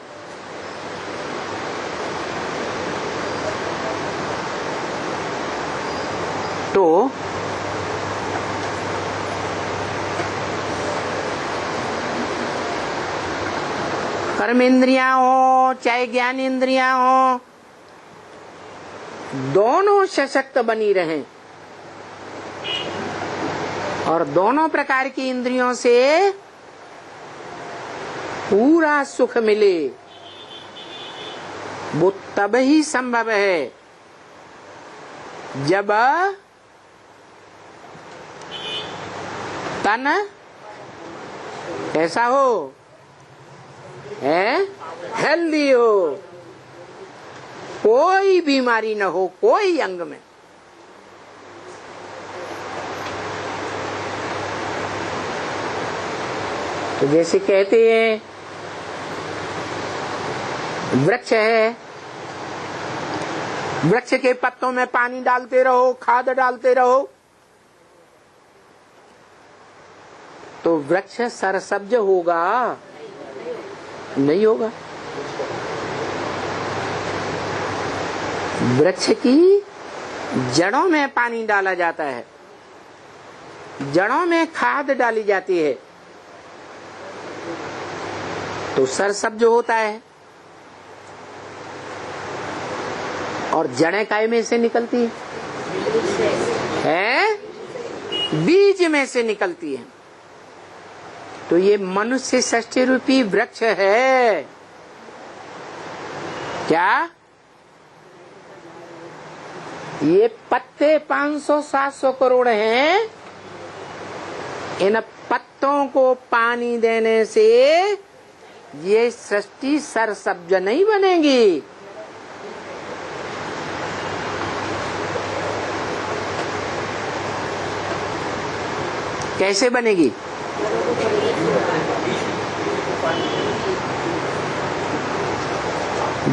तो कर्मेंद्रियां हो चाहे ज्ञान इंद्रियां हो, दोनों सशक्त बनी रहें और दोनों प्रकार की इंद्रियों से पूरा सुख मिले, वो तब ही संभव है जब तन कैसा हो, है हेल्दी हो, कोई बीमारी न हो कोई अंग में। तो जैसे कहते हैं वृक्ष है, वृक्ष के पत्तों में पानी डालते रहो, खाद डालते रहो, तो वृक्ष सरसब्ज होगा? नहीं होगा। वृक्ष की जड़ों में पानी डाला जाता है, जड़ों में खाद डाली जाती है तो सरसब्ज होता है। और जड़ें काय में से निकलती है? बीज में से निकलती है। तो ये मनुष्य सृष्टि रूपी वृक्ष है। क्या ये पत्ते 500-700 करोड़ हैं? इन पत्तों को पानी देने से ये सृष्टि सरसब्ज नहीं बनेगी। कैसे बनेगी?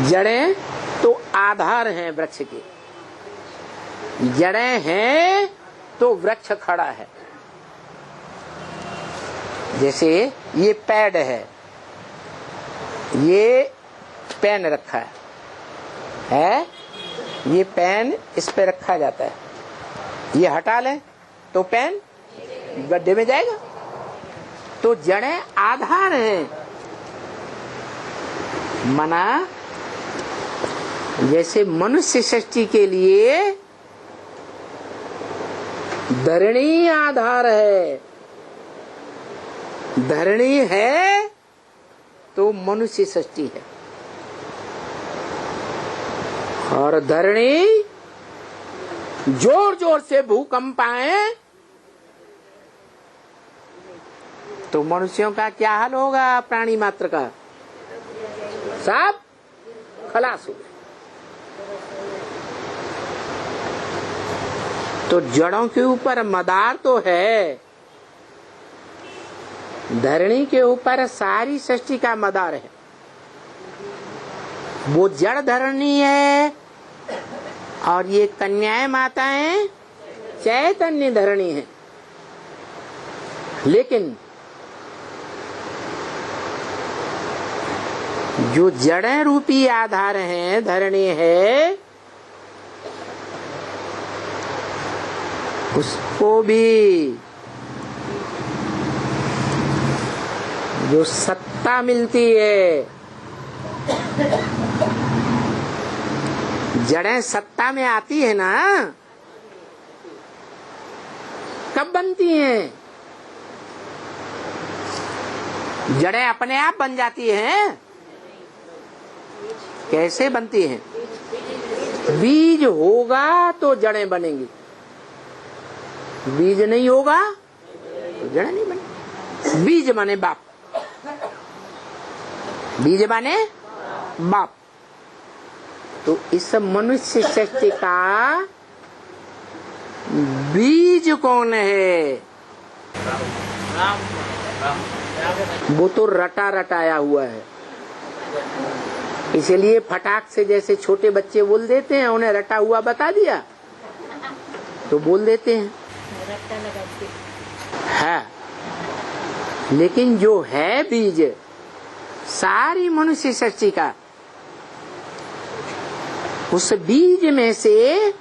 जड़ें तो आधार हैं वृक्ष के, जड़ें हैं तो वृक्ष खड़ा है। जैसे ये पैड है, ये पेन रखा है, ये पेन इस पे रखा जाता है, ये हटा लें तो पेन गड्ढे में जाएगा। तो जड़ें आधार हैं। मना जैसे मनुष्य सृष्टि के लिए धरणी आधार है, धरणी है तो मनुष्य सृष्टि है। और धरणी जोर जोर से भूकंप आए तो मनुष्यों का क्या हाल होगा? प्राणी मात्र का सब खलास हो गए। तो जड़ों के ऊपर मदार तो है, धरणी के ऊपर सारी सृष्टि का मदार है। वो जड़ धरणी है और ये कन्याएं माताएं चैतन्य धरणी है। लेकिन जो जड़ें रूपी आधार हैं, धरणी है, उसको भी जो सत्ता मिलती है, जड़ें सत्ता में आती है ना, कब बनती हैं? जड़ें अपने आप बन जाती हैं? कैसे बनती हैं? बीज होगा तो जड़ें बनेंगी, बीज नहीं होगा तो जड़ें नहीं बनेंगी। बीज माने बाप, बीज माने बाप। तो इस मनुष्य सृष्टि का बीज कौन है? वो तो रटा रटाया हुआ है। इसलिए फटाक से जैसे छोटे बच्चे बोल देते हैं, उन्हें रटा हुआ बता दिया तो बोल देते हैं। है, लेकिन जो है बीज सारी मनुष्य सृष्टि का, उस बीज में से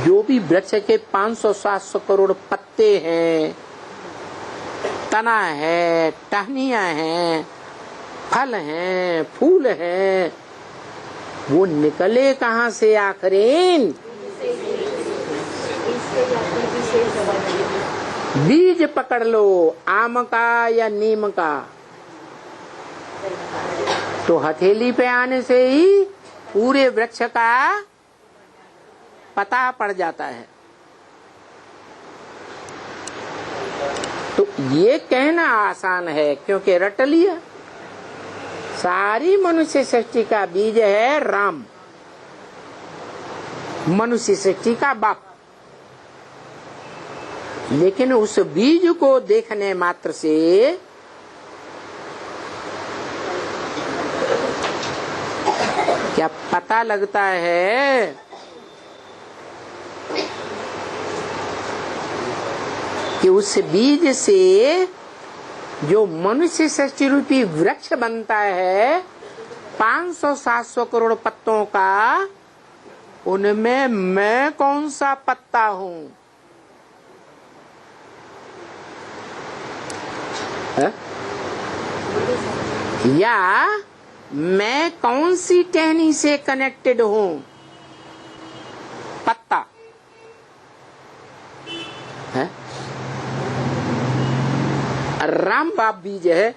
जो भी वृक्ष के 500-700 करोड़ पत्ते हैं, तना है, टहनियां हैं, फल हैं, फूल हैं, वो निकले कहाँ से आखिरीन? बीज पकड़ लो, आम का या नीम का, तो हथेली पे आने से ही पूरे वृक्ष का पता पड़ जाता है। तो ये कहना आसान है क्योंकि रट लिया। सारी मनुष्य सृष्टि का बीज है राम, मनुष्य सृष्टि का बाप। लेकिन उस बीज को देखने मात्र से क्या पता लगता है कि उस बीज से जो मनुष्य सृष्टि रूपी वृक्ष बनता है 500-700 करोड़ पत्तों का, उनमें मैं कौन सा पत्ता हूं? या मैं कौन सी टहनी से कनेक्टेड हूं? पत्ता है। राम बाप बीज है,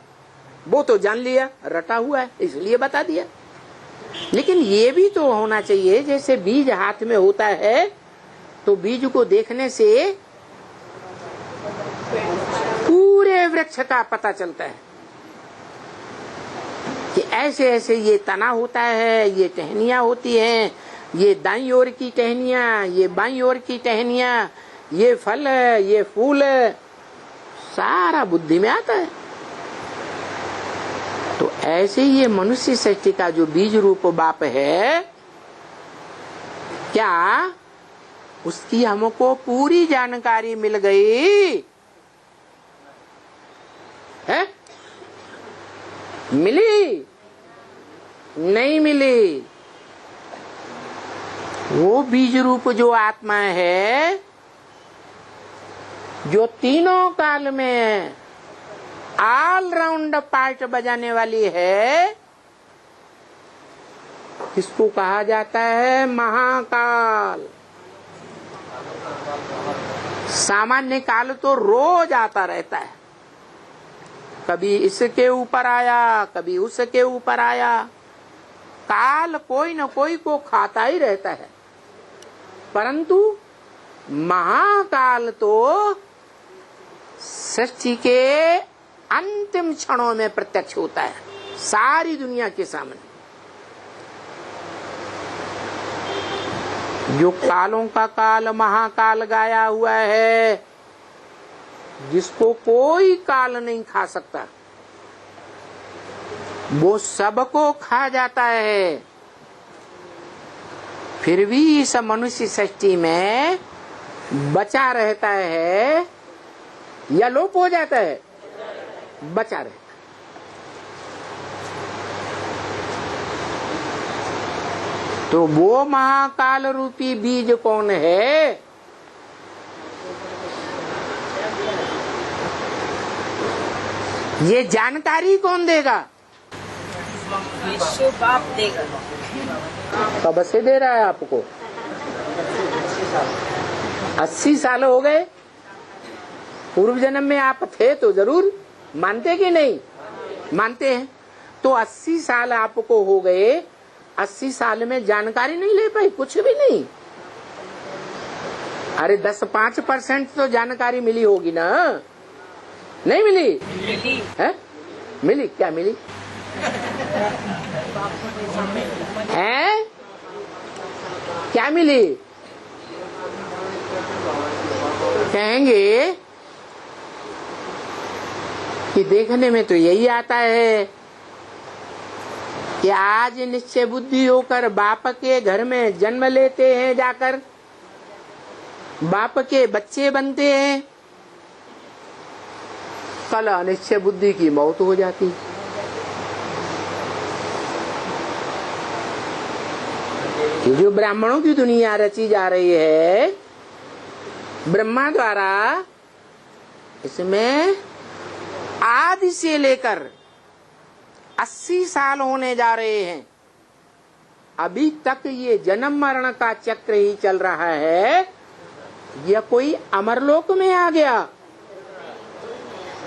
वो तो जान लिया, रटा हुआ है, इसलिए बता दिया। लेकिन ये भी तो होना चाहिए, जैसे बीज हाथ में होता है तो बीज को देखने से पूरे वृक्ष का पता चलता है कि ऐसे ऐसे ये तना होता है, ये टहनियां होती हैं, ये दाईं ओर की टहनियां, ये बाईं ओर की टहनियां, ये फल है, ये फूल है, सारा बुद्धि में आता है। तो ऐसे ये मनुष्य सृष्टि का जो बीज रूप बाप है, क्या उसकी हमको पूरी जानकारी मिल गई है? मिली? नहीं मिली। वो बीज रूप जो आत्मा है, जो तीनों काल में ऑल राउंड पार्ट बजाने वाली है, इसको कहा जाता है महाकाल। सामान्य काल तो रोज आता रहता है, कभी इसके ऊपर आया, कभी उसके ऊपर आया। काल कोई न कोई को खाता ही रहता है, परंतु महाकाल तो सृष्टि के अंतिम क्षणों में प्रत्यक्ष होता है, सारी दुनिया के सामने। जो कालों का काल महाकाल गाया हुआ है, जिसको कोई काल नहीं खा सकता, वो सबको खा जाता है, फिर भी इस मनुष्य सृष्टि में बचा रहता है या लोप हो जाता है? बचा रहता है। तो वो महाकाल रूपी बीज कौन है? ये जानकारी कौन देगा? विश्व बाप देगा। कब से दे रहा है आपको? 80 साल हो गए। पूर्व जन्म में आप थे तो जरूर, मानते कि नहीं? मानते हैं। तो 80 साल आपको हो गए, 80 साल में जानकारी नहीं ले पाई? कुछ भी नहीं। अरे 10-5% तो जानकारी मिली होगी ना? नहीं मिली? मिली है? मिली? क्या मिली है? क्या मिली? कहेंगे कि देखने में तो यही आता है कि आज निश्चय बुद्धि होकर बाप के घर में जन्म लेते हैं, जाकर बाप के बच्चे बनते हैं, कल अनिश्चय बुद्धि की मौत हो जाती। ये जो ब्राह्मणों की दुनिया रची जा रही है ब्रह्मा द्वारा, इसमें आदि से लेकर 80 साल होने जा रहे हैं, अभी तक ये जन्म मरण का चक्र ही चल रहा है। यह कोई अमरलोक में आ गया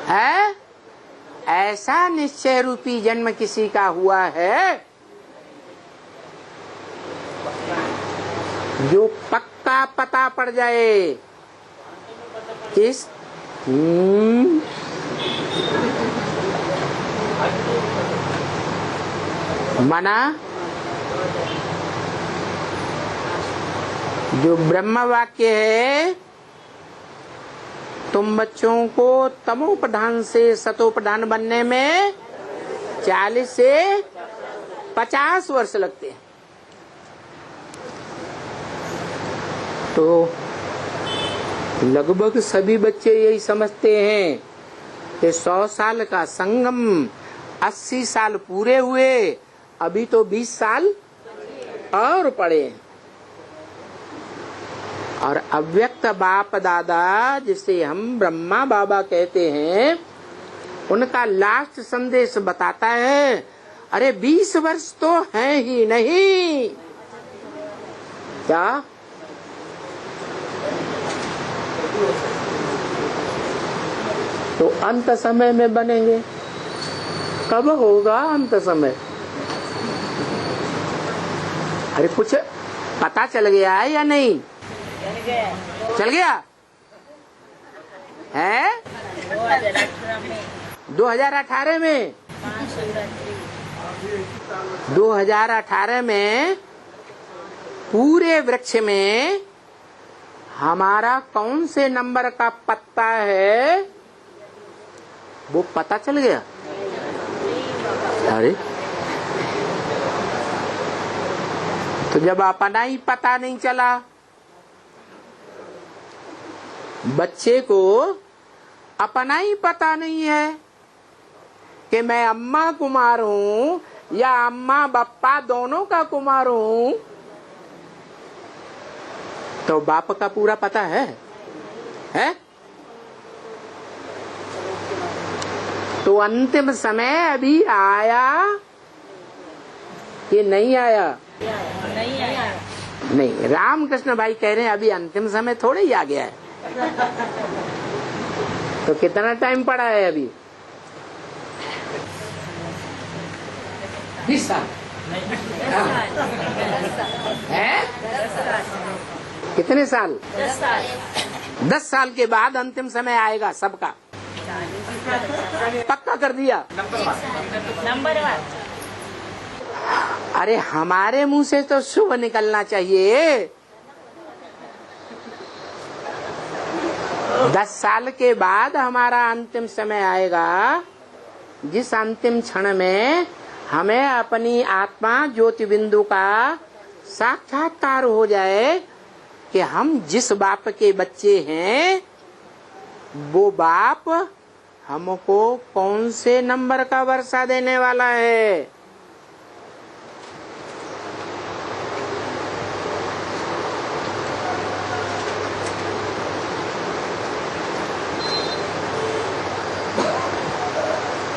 है? ऐसा निश्चय रूपी जन्म किसी का हुआ है जो पक्का पता पड़ जाए किस मना जो ब्रह्म वाक्य है, तुम बच्चों को तमोप्रधान से सतोप्रधान बनने में 40 से 50 वर्ष लगते हैं। तो लगभग सभी बच्चे यही समझते हैं कि 100 साल का संगम, 80 साल पूरे हुए, अभी तो 20 साल और पड़े। और अव्यक्त बाप दादा जिसे हम ब्रह्मा बाबा कहते हैं, उनका लास्ट संदेश बताता है, अरे 20 वर्ष तो है ही नहीं, क्या तो अंत समय में बनेंगे। कब होगा अंत समय? अरे कुछ पता चल गया है या नहीं? चल गया है। 2018 में 2018 में पूरे वृक्ष में हमारा कौन से नंबर का पत्ता है वो पता चल गया। अरे तो जब अपना ही पता नहीं चला, बच्चे को अपना ही पता नहीं है कि मैं अम्मा कुमार हूँ या अम्मा बप्पा दोनों का कुमार हूँ, तो बाप का पूरा पता है? तो अंतिम समय अभी आया कि नहीं आया? नहीं, रामकृष्ण भाई कह रहे हैं अभी अंतिम समय थोड़े ही आ गया है। तो कितना टाइम पड़ा है अभी? 20 साल है? कितने साल? 10 साल के बाद अंतिम समय आएगा सबका। पक्का कर दिया। नंबर 1। अरे हमारे मुंह से तो शुभ निकलना चाहिए। 10 साल के बाद हमारा अंतिम समय आएगा, जिस अंतिम क्षण में हमें अपनी आत्मा ज्योति बिंदु का साक्षात्कार हो जाए कि हम जिस बाप के बच्चे हैं वो बाप हमको कौन से नंबर का वर्षा देने वाला है।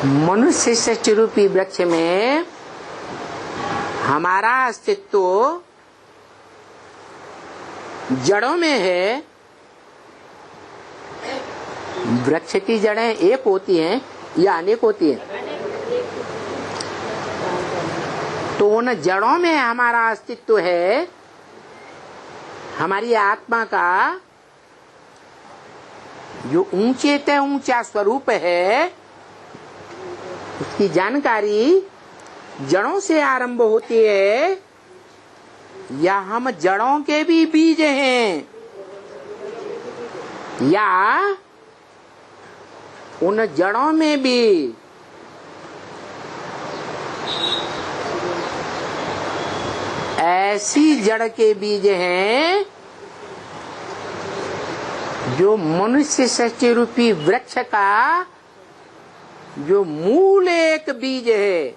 मनुष्य सृष्टि रूपी वृक्ष में हमारा अस्तित्व जड़ों में है। वृक्ष की जड़ें एक होती हैं या अनेक होती हैं? तो उन जड़ों में हमारा अस्तित्व है। हमारी आत्मा का जो ऊंचे से ऊंचा स्वरूप है, उसकी जानकारी जड़ों से आरंभ होती है, या हम जड़ों के भी बीज हैं, या उन जड़ों में भी ऐसी जड़ के बीज हैं जो मनुष्य सृष्टि रूपी वृक्ष का जो मूल एक बीज है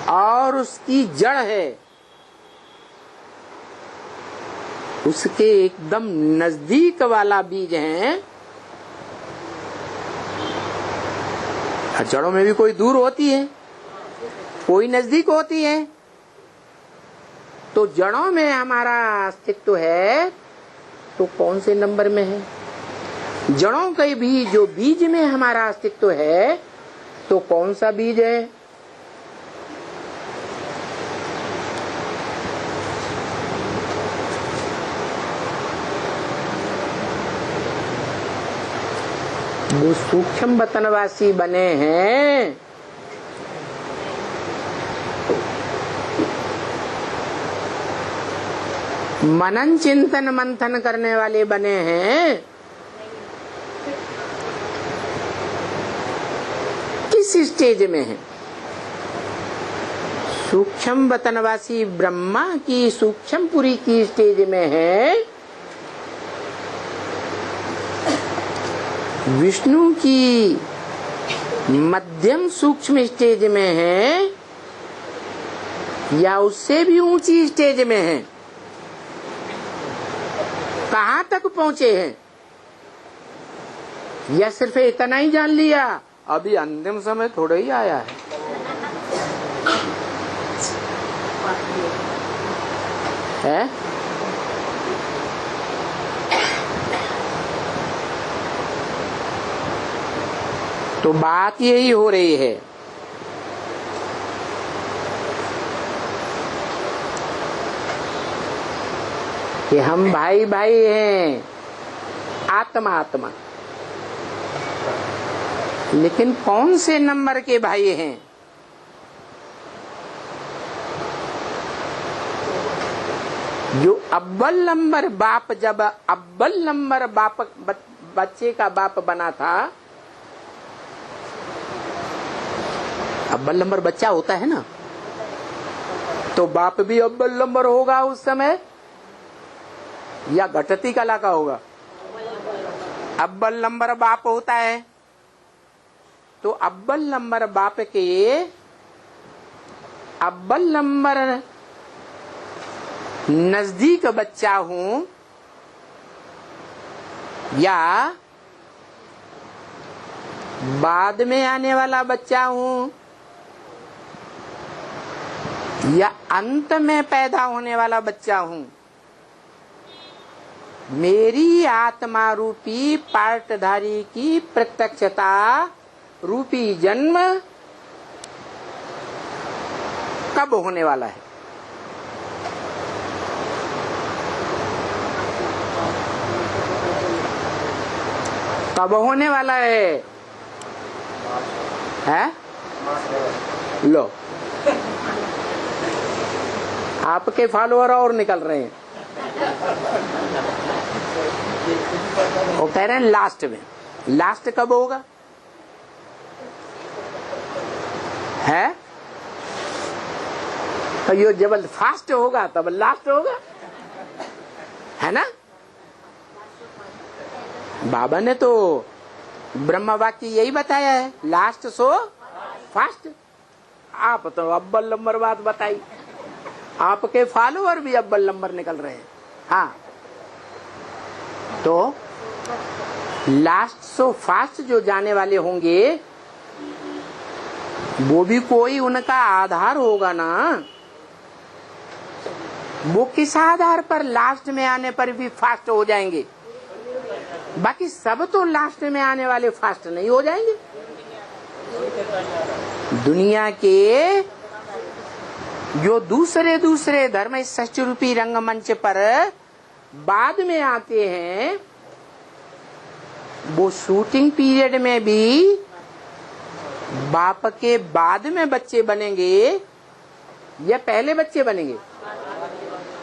और उसकी जड़ है, उसके एकदम नजदीक वाला बीज है। जड़ों में भी कोई दूर होती है, कोई नजदीक होती है। तो जड़ों में हमारा अस्तित्व है तो कौन से नंबर में है? जड़ों के भी जो बीज में हमारा अस्तित्व है तो कौन सा बीज है? वो सूक्ष्म वतनवासी बने हैं। मनन चिंतन मंथन करने वाले बने हैं। किस स्टेज में है? सूक्ष्म वतनवासी ब्रह्मा की सूक्ष्मपुरी की स्टेज में है विष्णु की मध्यम सूक्ष्म स्टेज में है या उससे भी ऊंची स्टेज में है, कहाँ तक पहुंचे हैं, या सिर्फ इतना ही जान लिया, अभी अंतिम समय थोड़ा ही आया है? तो बात यही हो रही है कि हम भाई भाई हैं, आत्मा आत्मा, लेकिन कौन से नंबर के भाई हैं? जो अव्वल नंबर बाप, जब अव्वल नंबर बाप बच्चे का बाप बना था, अव्वल नंबर बच्चा होता है ना, तो बाप भी अव्वल नंबर होगा उस समय, या घटती कला का होगा? अव्वल नंबर बाप होता है, तो अव्वल नंबर बाप के अव्वल नंबर नजदीक बच्चा हूं, या बाद में आने वाला बच्चा हूं, या अंत में पैदा होने वाला बच्चा हूं, मेरी आत्मा रूपी पार्टधारी की प्रत्यक्षता रूपी जन्म कब होने वाला है? कब होने वाला है? हैं? लो, आपके फॉलोअर और निकल रहे हैं। वो कह रहे हैं लास्ट में। लास्ट कब होगा? है तो ये जब फास्ट होगा तब लास्ट होगा, है ना? बाबा ने तो ब्रह्म वाक्य यही बताया है, लास्ट सो फास्ट। आप तो अव्वल नंबर बात बताई, आपके फॉलोअर भी अव्वल नंबर निकल रहे हैं। हाँ, तो लास्ट सो फास्ट जो जाने वाले होंगे वो भी कोई उनका आधार होगा ना। वो किस आधार पर लास्ट में आने पर भी फास्ट हो जाएंगे? बाकी सब तो लास्ट में आने वाले फास्ट नहीं हो जाएंगे। दुनिया के जो दूसरे दूसरे धर्म इस सृष्टि रूपी रंगमंच पर बाद में आते हैं, वो शूटिंग पीरियड में भी बाप के बाद में बच्चे बनेंगे या पहले बच्चे बनेंगे?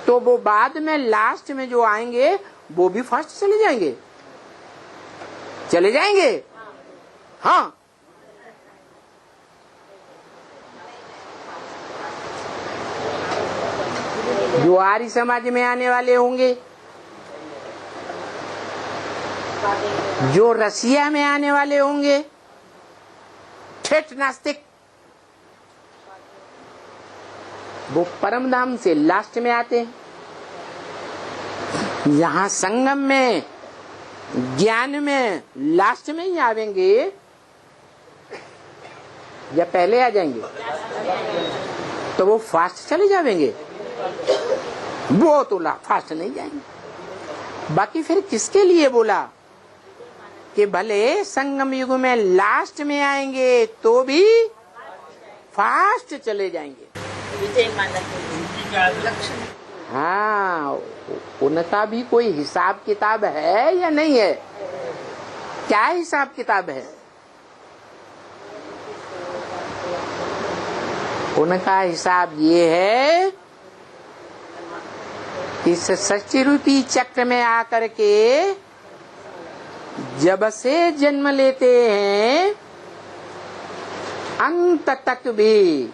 तो वो बाद में लास्ट में जो आएंगे वो भी फर्स्ट चले जाएंगे, चले जाएंगे। हाँ, जो आर्य समाज में आने वाले होंगे, जो रसिया में आने वाले होंगे, ठेठ नास्तिक, वो परम धाम से लास्ट में आते हैं। यहाँ संगम में ज्ञान में लास्ट में ही आवेंगे या पहले आ जाएंगे? तो वो फास्ट चले जाएंगे, वो तो फास्ट नहीं जाएंगे। बाकी फिर किसके लिए बोला कि भले संगम युग में लास्ट में आएंगे तो भी फास्ट चले जाएंगे? हाँ, उनका भी कोई हिसाब किताब है या नहीं है? क्या हिसाब किताब है उनका? हिसाब ये है कि इस सृष्टि रूपी चक्र में आकर के जब से जन्म लेते हैं अंत तक भी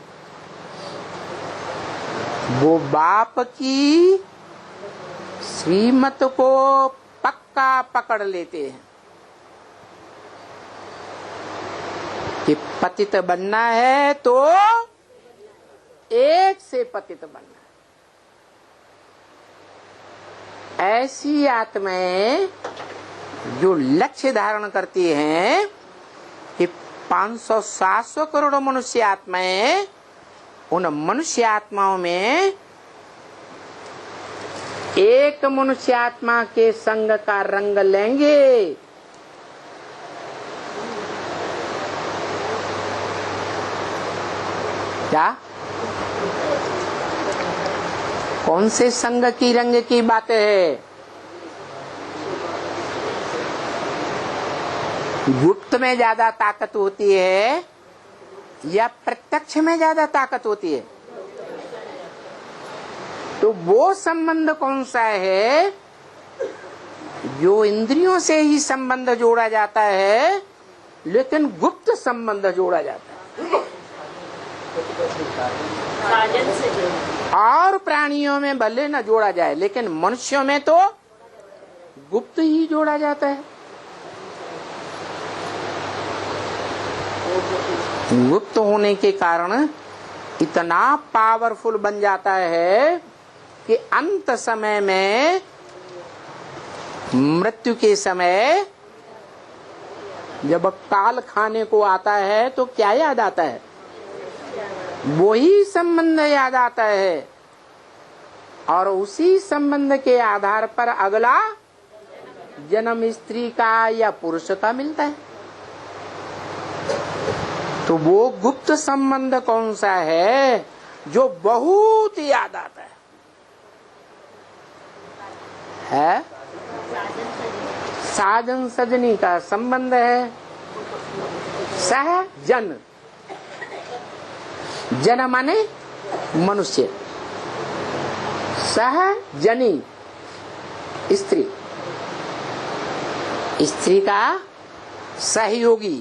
वो बाप की श्रीमत को पक्का पकड़ लेते हैं। कि पतित बनना है तो एक से पतित बनना है। ऐसी आत्माएं जो लक्ष्य धारण करती हैं कि 500-700 करोड़ मनुष्य आत्माएं, उन मनुष्य आत्माओं में एक मनुष्य आत्मा के संग का रंग लेंगे। क्या? कौन से संग की रंग की बात है? गुप्त में ज्यादा ताकत होती है या प्रत्यक्ष में ज्यादा ताकत होती है? तो वो संबंध कौन सा है जो इंद्रियों से ही संबंध जोड़ा जाता है, लेकिन गुप्त संबंध जोड़ा जाता है? और प्राणियों में भले न जोड़ा जाए, लेकिन मनुष्यों में तो गुप्त ही जोड़ा जाता है। गुप्त होने के कारण इतना पावरफुल बन जाता है कि अंत समय में, मृत्यु के समय जब काल खाने को आता है तो क्या याद आता है? वही संबंध याद आता है, और उसी संबंध के आधार पर अगला जन्म स्त्री का या पुरुष का मिलता है। तो वो गुप्त संबंध कौन सा है जो बहुत याद आता है? साजन सजनी का संबंध है। सहजन, जन माने मनुष्य, सहजनी स्त्री, स्त्री का सहयोगी,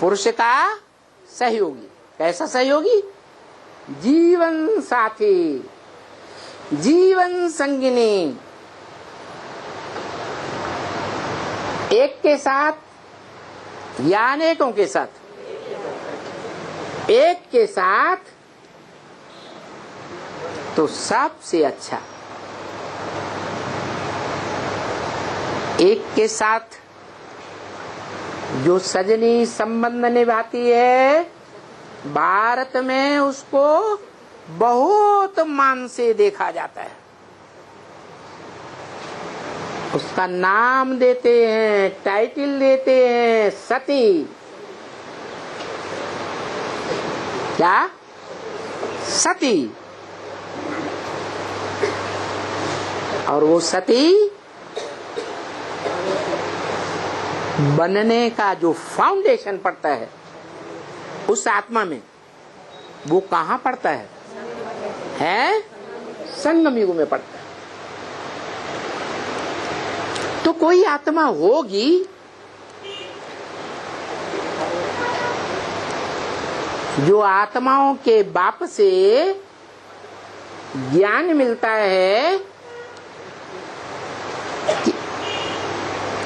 पुरुष का सहयोगी। कैसा सहयोगी? जीवन साथी, जीवन संगिनी। एक के साथ या अनेकों के साथ? एक के साथ तो सबसे अच्छा। एक के साथ जो सजनी संबंध निभाती है, भारत में उसको बहुत मान से देखा जाता है। उसका नाम देते हैं, टाइटल देते हैं, सती। क्या? सती। और वो सती बनने का जो फाउंडेशन पड़ता है उस आत्मा में, वो कहाँ पड़ता है? संगम युग में पड़ता है। तो कोई आत्मा होगी जो आत्माओं के बाप से ज्ञान मिलता है कि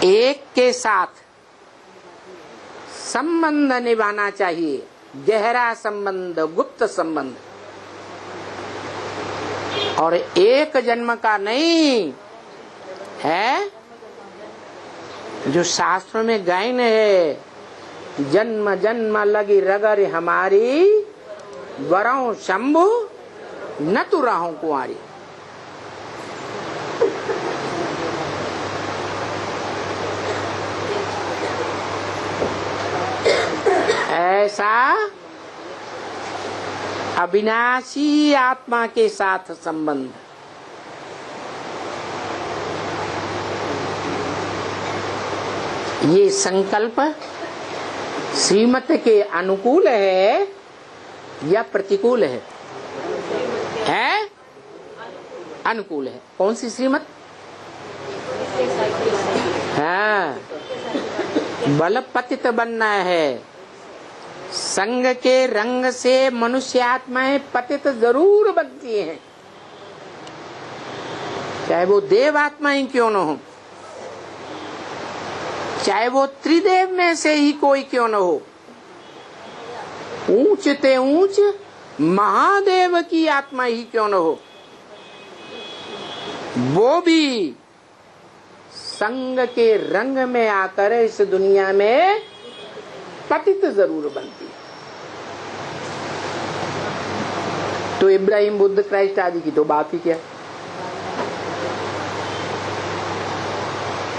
एक के साथ संबंध निभाना चाहिए, गहरा संबंध, गुप्त संबंध, और एक जन्म का नहीं है जो शास्त्रों में गायन है, जन्म जन्म लगी रगर हमारी, वरों शंभु न तू राहों कुंवारी। ऐसा अविनाशी आत्मा के साथ संबंध। ये संकल्प श्रीमत के अनुकूल है या प्रतिकूल है? अनुकूल है। कौन सी श्रीमत? हाँ, बल पतित बनना है। संग के रंग से मनुष्य आत्माएं पतित जरूर बनती हैं, चाहे वो देव आत्माएं क्यों न हो, चाहे वो त्रिदेव में से ही कोई क्यों न हो। ऊंच ते ऊंच महादेव की आत्मा ही क्यों न हो, वो भी संग के रंग में आकर इस दुनिया में पतित जरूर बनती है। तो इब्राहिम, बुद्ध, क्राइस्ट आदि की तो बात ही क्या।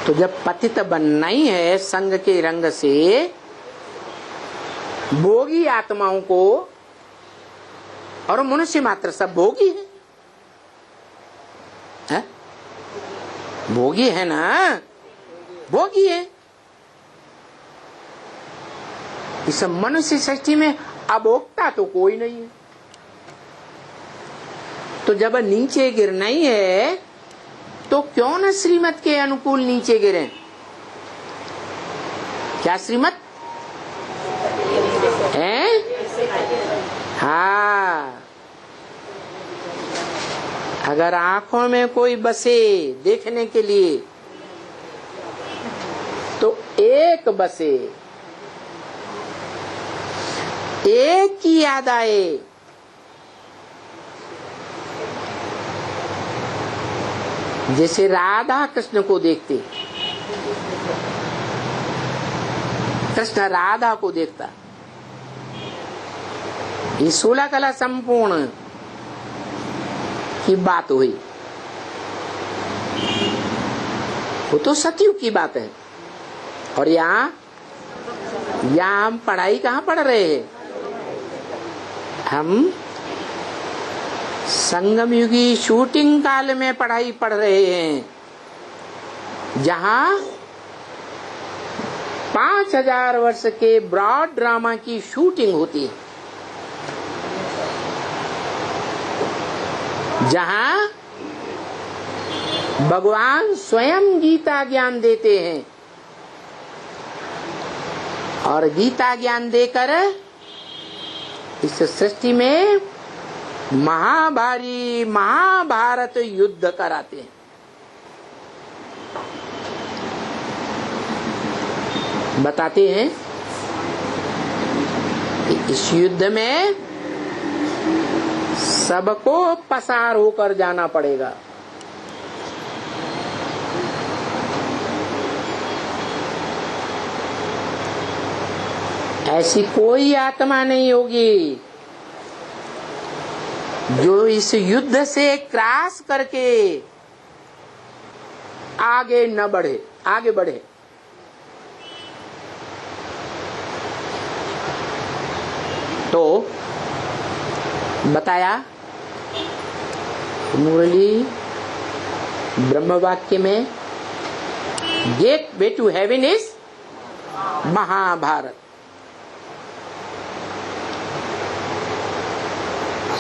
तो जब पतित बनना ही है संग के रंग से, भोगी आत्माओं को, और मनुष्य मात्र सब भोगी है? भोगी है ना, भोगी है। इस मनुष्य सृष्टि में अभोक्ता तो कोई नहीं है। तो जब नीचे गिरना ही है तो क्यों न श्रीमत के अनुकूल नीचे गिरे। क्या श्रीमत है? हाँ, अगर आंखों में कोई बसे देखने के लिए तो एक बसे, एक की याद आए। जैसे राधा कृष्ण को देखते, कृष्ण राधा को देखता, ये 16 कला संपूर्ण की बात हुई। वो तो सतयुग की बात है। और यहाँ हम पढ़ाई कहाँ पढ़ रहे हैं? हम संगम युगी शूटिंग काल में पढ़ाई पढ़ रहे हैं, जहाँ 5000 वर्ष के ब्रॉड ड्रामा की शूटिंग होती है, जहाँ भगवान स्वयं गीता ज्ञान देते हैं और गीता ज्ञान देकर इस सृष्टि में महाभारी महाभारत युद्ध कराते हैं। बताते हैं कि इस युद्ध में सबको पसार होकर जाना पड़ेगा। ऐसी कोई आत्मा नहीं होगी जो इस युद्ध से क्रॉस करके आगे न बढ़े, आगे बढ़े। तो बताया मुरली ब्रह्म वाक्य में, gateway to heaven is Mahabharat.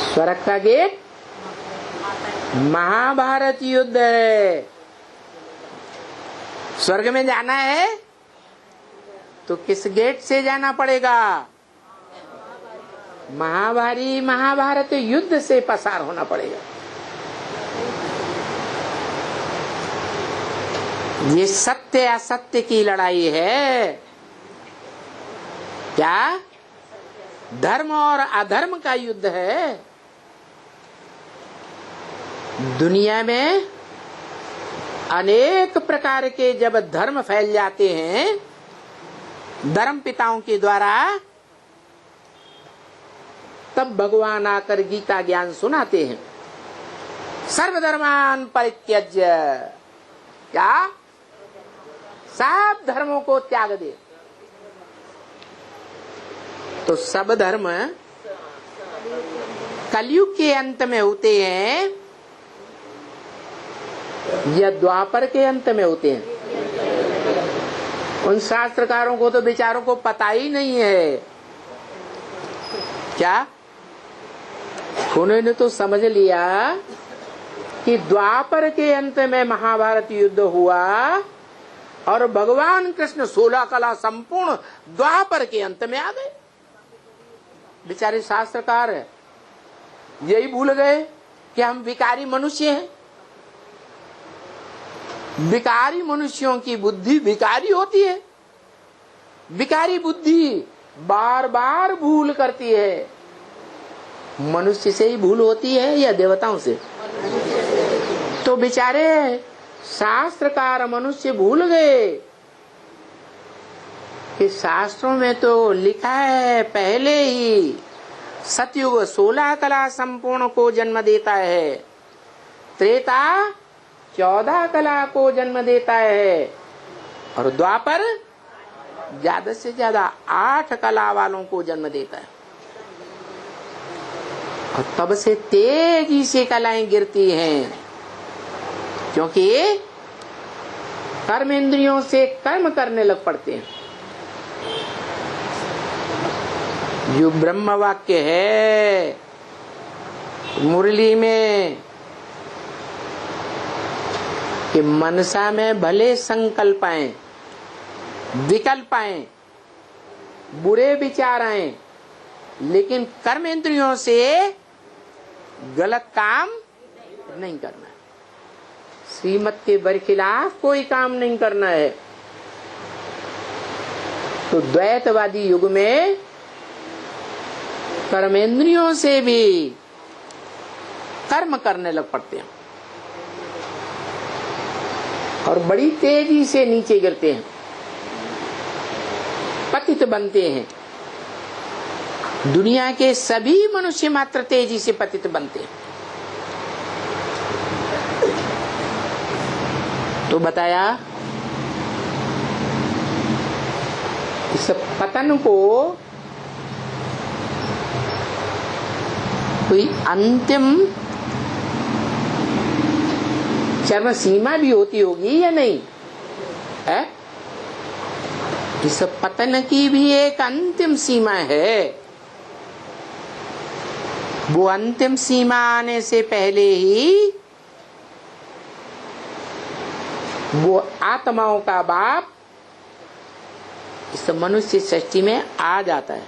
स्वर्ग का गेट महाभारत युद्ध है। स्वर्ग में जाना है तो किस गेट से जाना पड़ेगा? महाभारी महाभारत युद्ध से पसार होना पड़ेगा। ये सत्य असत्य की लड़ाई है। क्या? धर्म और अधर्म का युद्ध है। दुनिया में अनेक प्रकार के जब धर्म फैल जाते हैं धर्म पिताओं के द्वारा, तब भगवान आकर गीता ज्ञान सुनाते हैं। सर्वधर्मान परित्यज्य, क्या? सब धर्मों को त्याग दे। तो सब धर्म कलयुग के अंत में होते हैं या द्वापर के अंत में होते हैं? उन शास्त्रकारों को तो बेचारों को पता ही नहीं है। क्या? उन्होंने तो समझ लिया कि द्वापर के अंत में महाभारत युद्ध हुआ और भगवान कृष्ण 16 कला संपूर्ण द्वापर के अंत में आ गए। बेचारे शास्त्रकार यही भूल गए कि हम विकारी मनुष्य हैं। विकारी मनुष्यों की बुद्धि विकारी होती है। विकारी बुद्धि बार बार भूल करती है। मनुष्य से ही भूल होती है या देवताओं से? तो बेचारे शास्त्रकार मनुष्य भूल गए कि शास्त्रों में तो लिखा है पहले ही सतयुग 16 कला संपूर्ण को जन्म देता है, त्रेता 14 कला को जन्म देता है और द्वापर ज्यादा से ज्यादा 8 कला वालों को जन्म देता है। और तब से तेजी से कलाएं गिरती हैं, क्योंकि कर्म इंद्रियों से कर्म करने लग पड़ते हैं। जो ब्रह्म वाक्य है मुरली में कि मनसा में भले संकल्प आए, विकल्प आए, बुरे विचार आए, लेकिन कर्म इंद्रियों से गलत काम नहीं करना है। श्रीमत के बरखिलाफ कोई काम नहीं करना है। तो द्वैतवादी युग में कर्मेंद्रियों से भी कर्म करने लग पड़ते हैं और बड़ी तेजी से नीचे गिरते हैं, पतित बनते हैं। दुनिया के सभी मनुष्य मात्र तेजी से पतित बनते हैं। तो बताया इस पतन को कोई अंतिम चरम सीमा भी होती होगी या नहीं है? इस पतन की भी एक अंतिम सीमा है। वो अंतिम सीमा आने से पहले ही वो आत्माओं का बाप इस मनुष्य सृष्टि में आ जाता है।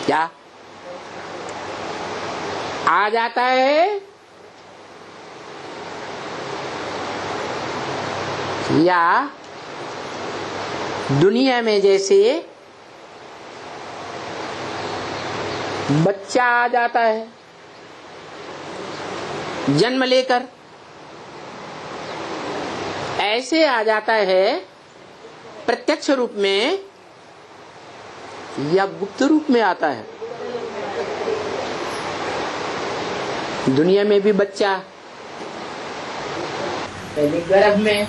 क्या आ जाता है? या दुनिया में जैसे बच्चा आ जाता है जन्म लेकर, ऐसे आ जाता है प्रत्यक्ष रूप में या गुप्त रूप में आता है? दुनिया में भी बच्चा पहले गर्भ में,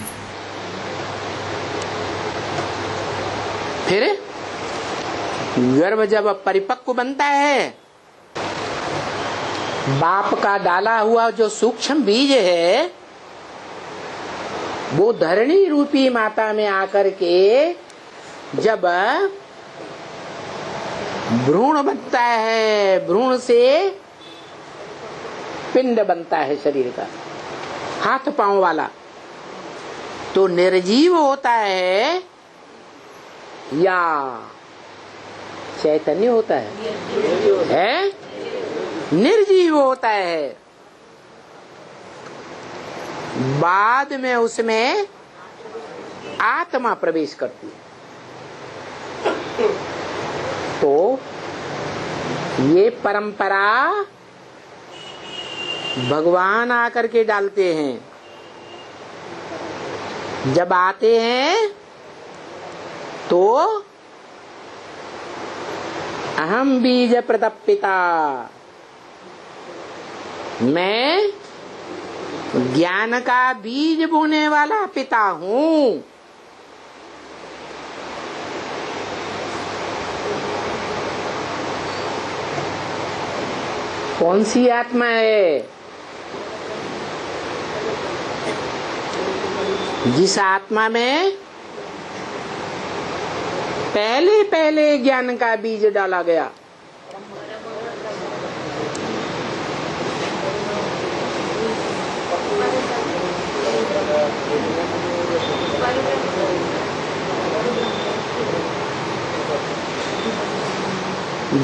फिर गर्भ जब परिपक्व बनता है, बाप का डाला हुआ जो सूक्ष्म बीज है वो धरणी रूपी माता में आकर के जब भ्रूण बनता है, भ्रूण से पिंड बनता है शरीर का, हाथ पांव वाला, तो निर्जीव होता है या चैतन्य होता है? निर्जीव होता है। बाद में उसमें आत्मा प्रवेश करती है। तो ये परंपरा भगवान आकर के डालते हैं। जब आते हैं तो अहम बीज प्रतपिता, मैं ज्ञान का बीज बोने वाला पिता हूँ। कौन सी आत्मा है? जिस आत्मा में पहले पहले ज्ञान का बीज डाला गया।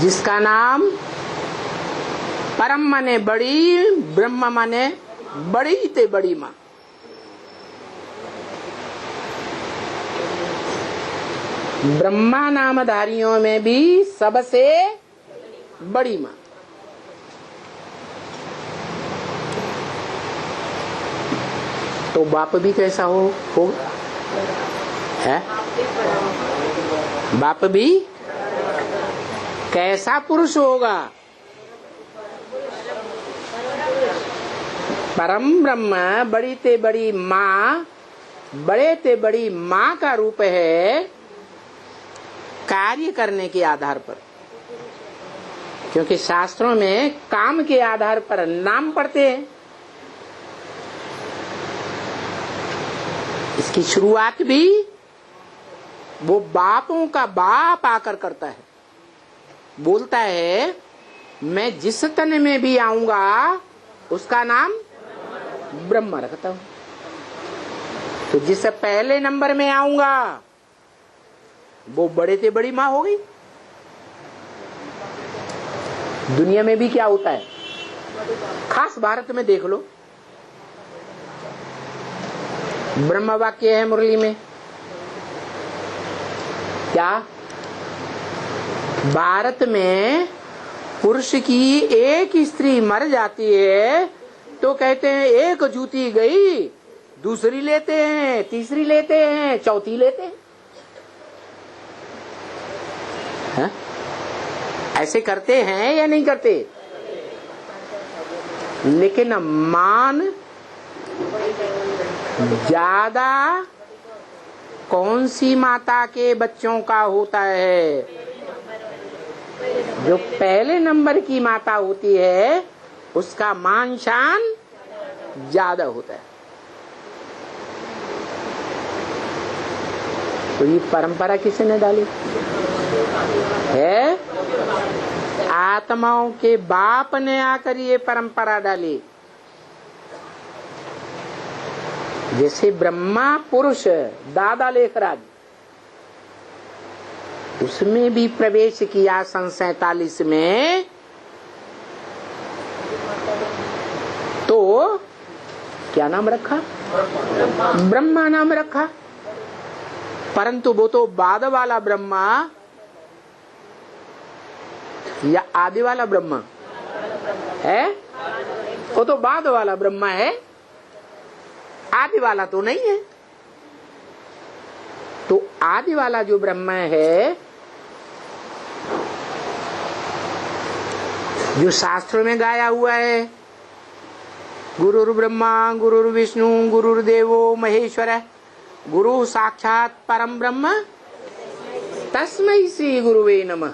जिसका नाम परम माने बड़ी, ब्रह्म माने बड़ी ते बड़ी माँ। ब्रह्मा नामधारियों में भी सबसे बड़ी माँ। तो बाप भी कैसा होगा है? बाप भी कैसा पुरुष होगा? परम ब्रह्म बड़ी ते बड़ी माँ, बड़े ते बड़ी माँ का रूप है कार्य करने के आधार पर। क्योंकि शास्त्रों में काम के आधार पर नाम पढ़ते हैं। इसकी शुरुआत भी वो बापों का बाप आकर करता है। बोलता है मैं जिस तन में भी आऊंगा उसका नाम ब्रह्मा रखता हूं। तो जिस पहले नंबर में आऊंगा वो बड़े से बड़ी माँ हो गई। दुनिया में भी क्या होता है, खास भारत में देख लो। ब्रह्म वाक्य है मुरली में, क्या भारत में पुरुष की एक स्त्री मर जाती है तो कहते हैं एक जूती गई, दूसरी लेते हैं, तीसरी लेते हैं, चौथी लेते हैं। है? ऐसे करते हैं या नहीं करते? लेकिन मान ज्यादा कौन सी माता के बच्चों का होता है? जो पहले नंबर की माता होती है उसका मान शान ज्यादा होता है। तो ये परंपरा किसने डाली है? आत्माओं के बाप ने आकर ये परंपरा डाली। जैसे ब्रह्मा पुरुष दादा लेखराज, उसमें भी प्रवेश किया सन 47 में, तो क्या नाम रखा? ब्रह्मा नाम रखा। परंतु वो तो बाद वाला ब्रह्मा या आदि वाला ब्रह्मा है? वो तो बाद वाला ब्रह्मा है, आदि वाला तो नहीं है। तो आदि वाला जो ब्रह्मा है, जो शास्त्रों में गाया हुआ है, गुरुर् ब्रह्मा गुरुर् विष्णु गुरुर्देवो महेश्वर गुरु साक्षात परम ब्रह्म तस्मै श्री गुरुवे नमः।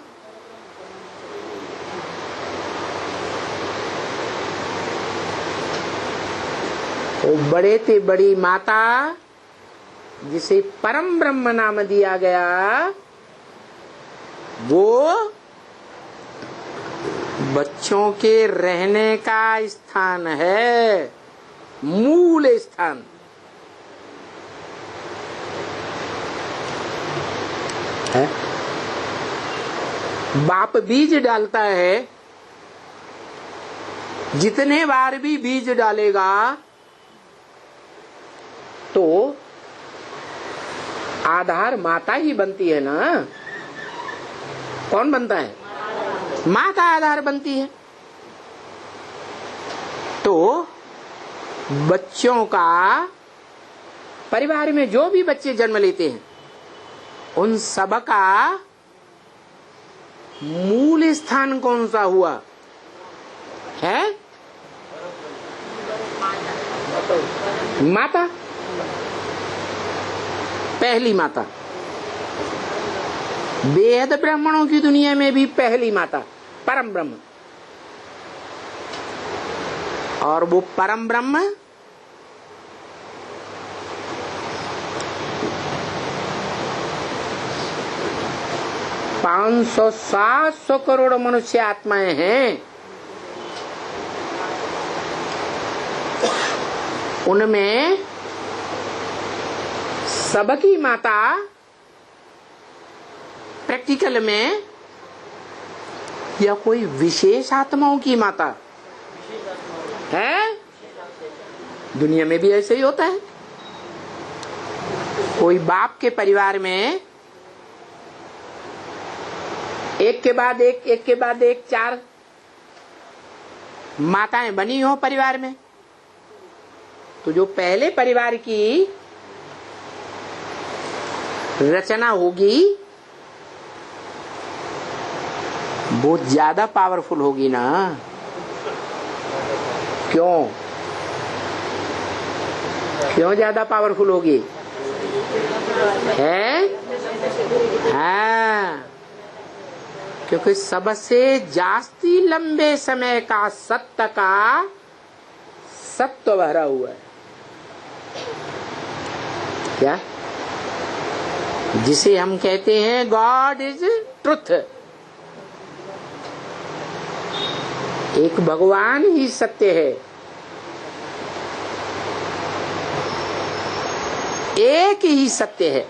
वो बड़े ते बड़ी माता जिसे परम ब्रह्म नाम दिया गया, वो बच्चों के रहने का स्थान है, मूल स्थान है। बाप बीज डालता है, जितने बार भी बीज डालेगा तो आधार माता ही बनती है ना। कौन बनता है? माता आधार बनती है। तो बच्चों का, परिवार में जो भी बच्चे जन्म लेते हैं उन सब का मूल स्थान कौन सा हुआ है? माता, पहली माता। वेद ब्राह्मणों की दुनिया में भी पहली माता परम ब्रह्म। और वो परम ब्रह्म 500-700 करोड़ मनुष्य आत्माएं हैं। उनमें सबकी माता प्रैक्टिकल में या कोई विशेष आत्माओं की माता है? दुनिया में भी ऐसे ही होता है। कोई बाप के परिवार में एक के बाद एक 4 माताएं बनी हो परिवार में, तो जो पहले परिवार की रचना होगी वो ज्यादा पावरफुल होगी ना। क्यों ज्यादा पावरफुल होगी? है हाँ, क्योंकि सबसे जास्ती लंबे समय का सत्व भरा हुआ है। क्या? जिसे हम कहते हैं गॉड इज ट्रुथ। एक भगवान ही सत्य है, एक ही सत्य है।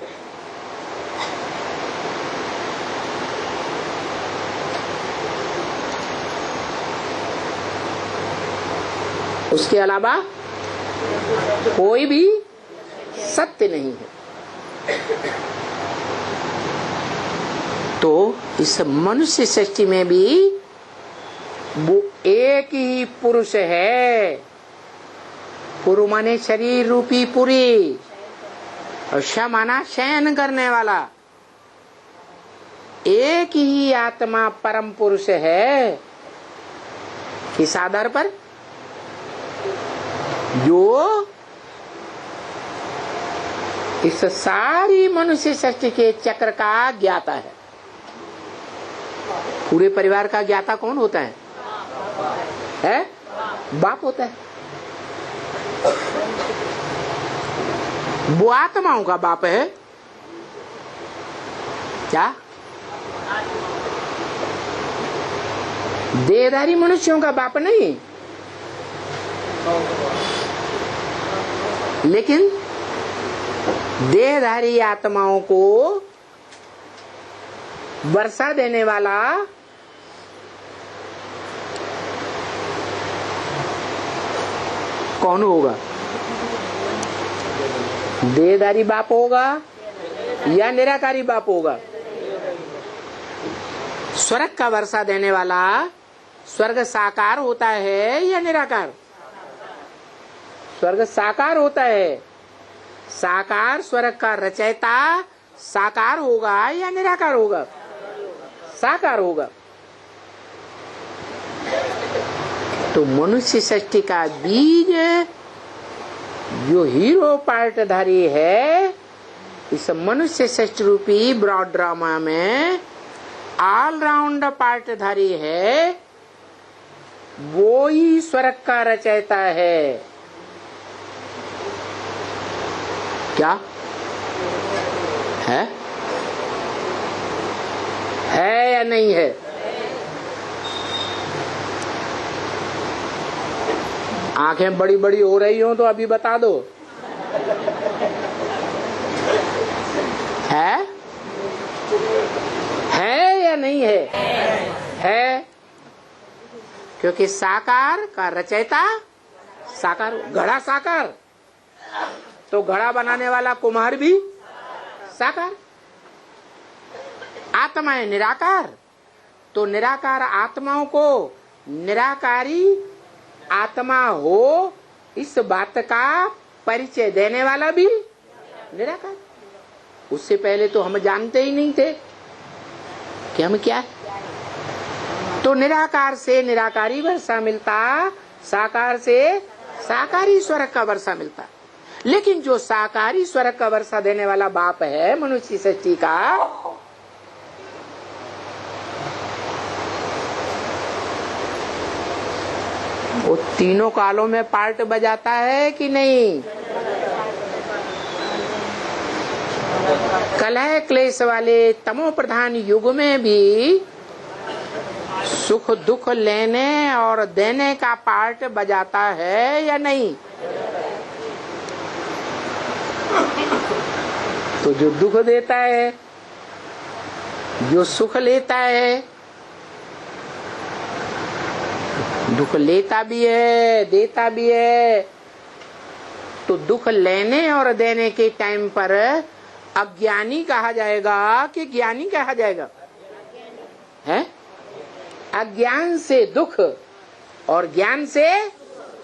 उसके अलावा कोई भी सत्य नहीं है। तो इस मनुष्य सृष्टि में भी वो एक ही पुरुष है। पुरु माने शरीर रूपी पुरी, और श माना शयन करने वाला। एक ही आत्मा परम पुरुष है। किस आधार पर? जो इस सारी मनुष्य सृष्टि के चक्र का ज्ञाता है। पूरे परिवार का ज्ञाता कौन होता है? बाप होता है। वो आत्माओं का बाप है। क्या? देहधारी मनुष्यों का बाप नहीं, लेकिन देहधारी आत्माओं को वर्षा देने वाला कौन होगा? देहधारी बाप होगा या निराकारी बाप होगा? स्वर्ग का वर्षा देने वाला स्वर्ग साकार होता है या निराकार? स्वर्ग साकार होता है। साकार स्वर्ग का रचयिता साकार होगा या निराकार होगा? साकार होगा। तो मनुष्य सृष्टि का बीज जो हीरो पार्टधारी है, इस मनुष्य सृष्टि रूपी ब्रॉड ड्रामा में ऑलराउंड पार्टधारी है, वो ही स्वर्ग का रचयिता है। क्या है या नहीं है? आंखें बड़ी बड़ी हो रही हो तो अभी बता दो। है या नहीं है? है, क्योंकि साकार का रचयिता साकार। घड़ा साकार तो घड़ा बनाने वाला कुम्हार भी साकार। आत्माएं निराकार तो निराकार आत्माओं को निराकारी आत्मा हो इस बात का परिचय देने वाला भी निराकार। उससे पहले तो हम जानते ही नहीं थे कि हम क्या है। तो निराकार से निराकारी वर्षा मिलता, साकार से साकारी स्वर्ग का वर्षा मिलता। लेकिन जो साकारी स्वर्ग का वर्षा देने वाला बाप है मनुष्य सृष्टि का, वो तीनों कालों में पार्ट बजाता है कि नहीं? कलह क्लेश वाले तमो प्रधान युग में भी सुख दुख लेने और देने का पार्ट बजाता है या नहीं? तो जो दुख देता है, जो सुख लेता है, दुख लेता भी है देता भी है, तो दुख लेने और देने के टाइम पर अज्ञानी कहा जाएगा कि ज्ञानी कहा जाएगा? अज्ञान से दुख और ज्ञान से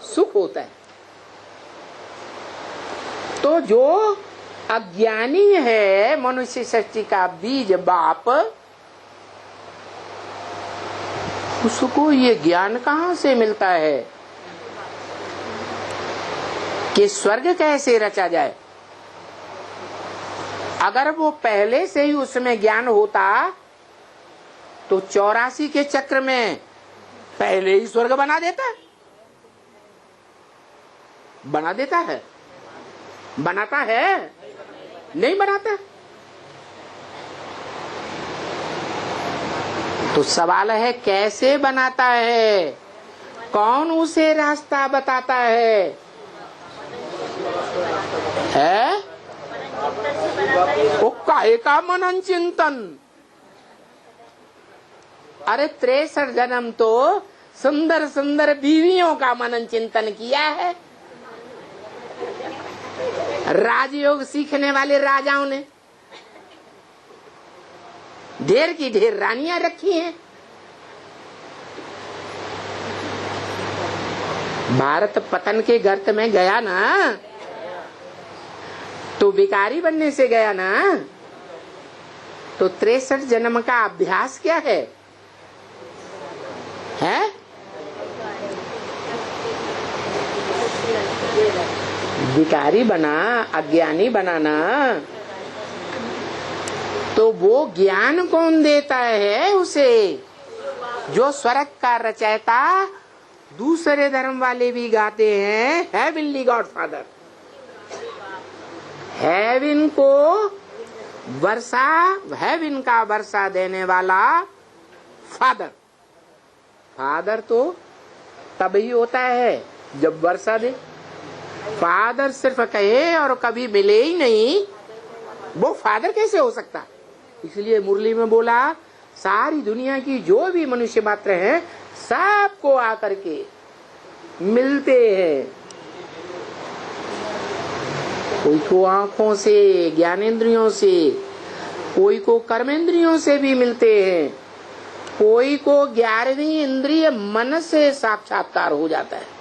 सुख होता है। तो जो अज्ञानी है, मनुष्य सृष्टि का बीज बाप, उसको ये ज्ञान कहां से मिलता है कि स्वर्ग कैसे रचा जाए? अगर वो पहले से ही उसमें ज्ञान होता तो 84 के चक्र में पहले ही स्वर्ग बना देता है। बनाता है? नहीं बनाता। तो सवाल है कैसे बनाता है, कौन उसे रास्ता बताता है? वो काहे का मनन चिंतन? अरे 63 जन्म तो सुंदर सुंदर बीवियों का मनन चिंतन किया है। राजयोग सीखने वाले राजाओं ने ढेर की ढेर रानियां रखी हैं। भारत पतन के गर्त में गया ना, तो भिखारी बनने से गया ना। तो 63 जन्म का अभ्यास क्या है? भिखारी बना, अज्ञानी बनाना। तो वो ज्ञान कौन देता है उसे? जो स्वर्ग का रचयिता दूसरे धर्म वाले भी गाते हैं, हेवनली गॉड फादर। हेवन को वर्षा, हेवन का वर्षा देने वाला फादर। फादर तो तभी होता है जब वर्षा दे। फादर सिर्फ कहे और कभी मिले ही नहीं, वो फादर कैसे हो सकता? इसलिए मुरली में बोला, सारी दुनिया की जो भी मनुष्य मात्र हैं, सबको आकर के मिलते हैं। कोई को आंखों से, ज्ञानेंद्रियों से, कोई को कर्मेंद्रियों से भी मिलते हैं, कोई को 11वीं इंद्रिय मन से साक्षात्कार हो जाता है,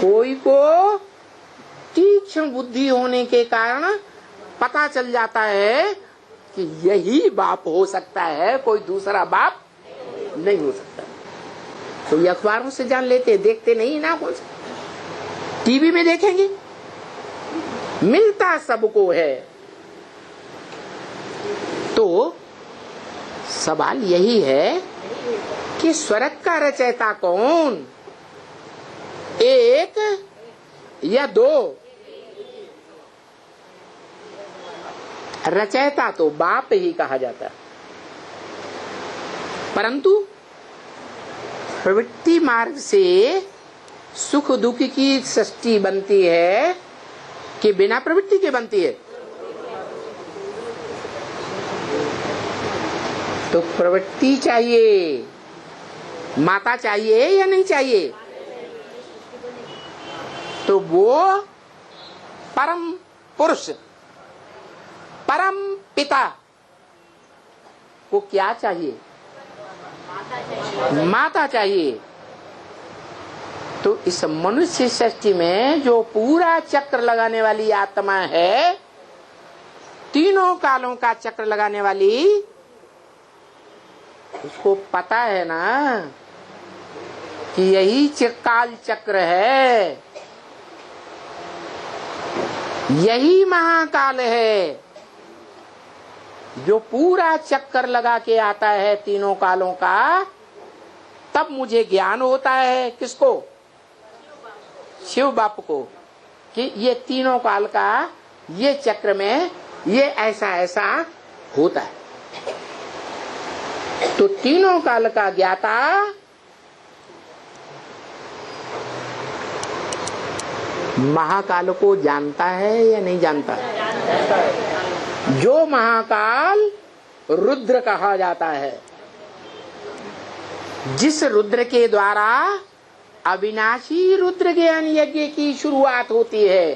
कोई को तीक्ष्ण बुद्धि होने के कारण पता चल जाता है कि यही बाप हो सकता है, कोई दूसरा बाप नहीं हो सकता। तो ये अखबारों से जान लेते, देखते नहीं ना, कौन सा टीवी में देखेंगे, मिलता सबको है। तो सवाल यही है कि स्वर्ग का रचयिता कौन? एक या दो? रचयिता तो बाप ही कहा जाता है, परंतु प्रवृत्ति मार्ग से सुख दुख की सृष्टि बनती है कि बिना प्रवृत्ति के बनती है? तो प्रवृत्ति चाहिए, माता चाहिए या नहीं चाहिए? तो वो परम पुरुष, परम पिता को क्या चाहिए? माता चाहिए। तो इस मनुष्य सृष्टि में जो पूरा चक्र लगाने वाली आत्मा है, तीनों कालों का चक्र लगाने वाली, उसको पता है ना कि यही काल चक्र है, यही महाकाल है जो पूरा चक्कर लगा के आता है तीनों कालों का। तब मुझे ज्ञान होता है, किसको? शिव बाप को, कि ये तीनों काल का ये चक्र में ये ऐसा ऐसा होता है। तो तीनों काल का ज्ञाता महाकाल को जानता है या नहीं जानता? जो महाकाल रुद्र कहा जाता है, जिस रुद्र के द्वारा अविनाशी रुद्र ज्ञान यज्ञ की शुरुआत होती है।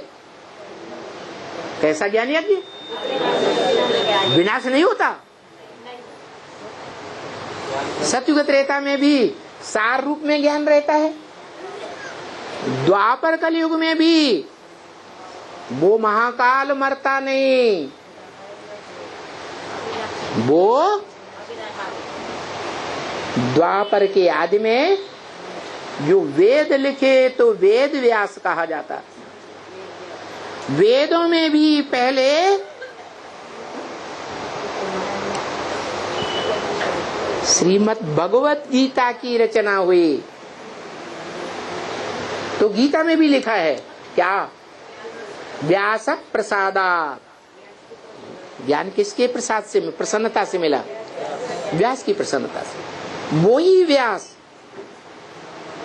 कैसा ज्ञान यज्ञ? विनाश नहीं होता, सतयुग त्रेता में भी सार रूप में ज्ञान रहता है, द्वापर कलयुग में भी वो महाकाल मरता नहीं, वो द्वापर के आदि में जो वेद लिखे तो वेद व्यास कहा जाता। वेदों में भी पहले श्रीमद् भगवत गीता की रचना हुई, तो गीता में भी लिखा है क्या, व्यास प्रसादात्। ज्ञान किसके प्रसाद से, प्रसन्नता से मिला, व्यास की प्रसन्नता से। वही व्यास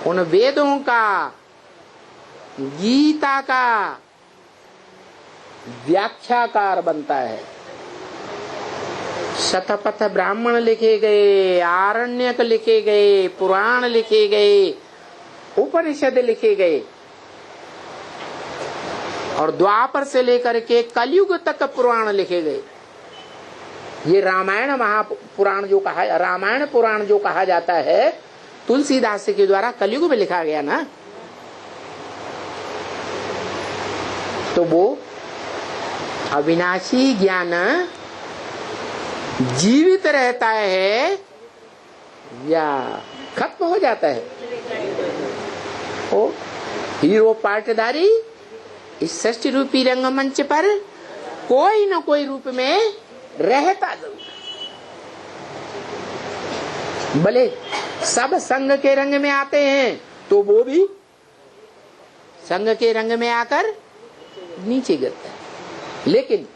उन वेदों का, गीता का व्याख्याकार बनता है। शतपथ ब्राह्मण लिखे गए, आरण्यक लिखे गए, पुराण लिखे गए, उपनिषद लिखे गए, और द्वापर से लेकर के कलयुग तक पुराण लिखे गए। ये रामायण महापुराण जो कहा, रामायण पुराण जो कहा जाता है, तुलसीदास के द्वारा कलयुग में लिखा गया ना। तो वो अविनाशी ज्ञान जीवित रहता है या खत्म हो जाता है। ओ हीरो पाटधारी इस षष्ठ रूपी रंगमंच पर कोई न कोई रूप में रहता जरूर। भले सब संग के रंग में आते हैं तो वो भी संग के रंग में आकर नीचे गिरता है। लेकिन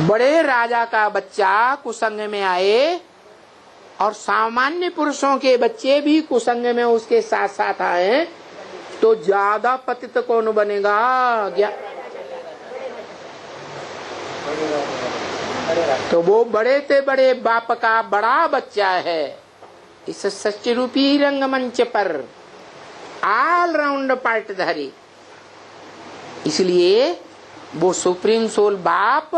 बड़े राजा का बच्चा कुसंग में आए और सामान्य पुरुषों के बच्चे भी कुसंग में उसके साथ साथ आए तो ज्यादा पतित कौन बनेगा? तो वो बड़े से बड़े बाप का बड़ा बच्चा है इस सच्चे रूपी रंगमंच पर, ऑल राउंड पार्टधारी। इसलिए वो सुप्रीम सोल बाप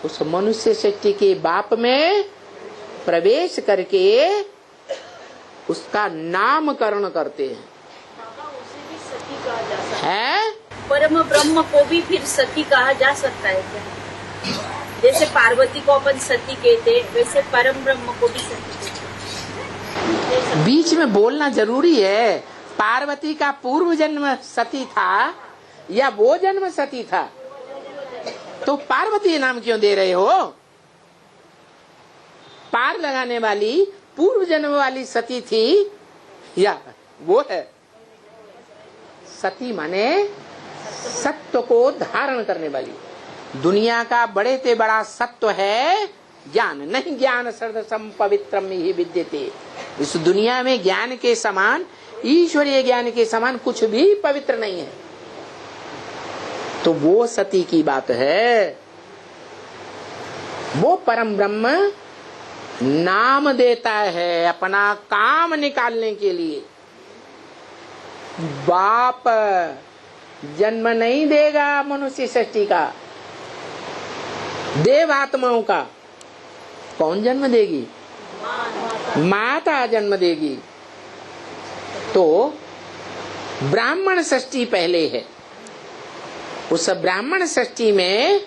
उस मनुष्य सृष्टि के बाप में प्रवेश करके उसका नामकरण करते हैं। उसे भी सती कहा जा सकता है? परम ब्रह्म को भी फिर सती कहा जा सकता है क्या? जैसे पार्वती को अपन सती कहते, वैसे परम ब्रह्म को भी सती कहते। बीच में बोलना जरूरी है। पार्वती का पूर्व जन्म सती था या वो जन्म सती था? तो पार्वती नाम क्यों दे रहे हो? पार लगाने वाली पूर्व जन्म वाली सती थी या वो है? सती माने सत्य को धारण करने वाली। दुनिया का बड़े से बड़ा सत्य है ज्ञान, नहीं ज्ञान सर्वसम पवित्रम ही विद्यते। इस दुनिया में ज्ञान के समान, ईश्वरीय ज्ञान के समान कुछ भी पवित्र नहीं है। तो वो सती की बात है। वो परम ब्रह्म नाम देता है अपना काम निकालने के लिए। बाप जन्म नहीं देगा मनुष्य सृष्टि का, देव आत्माओं का। कौन जन्म देगी? माता जन्म देगी। तो ब्राह्मण सृष्टि पहले है। उस ब्राह्मण सृष्टि में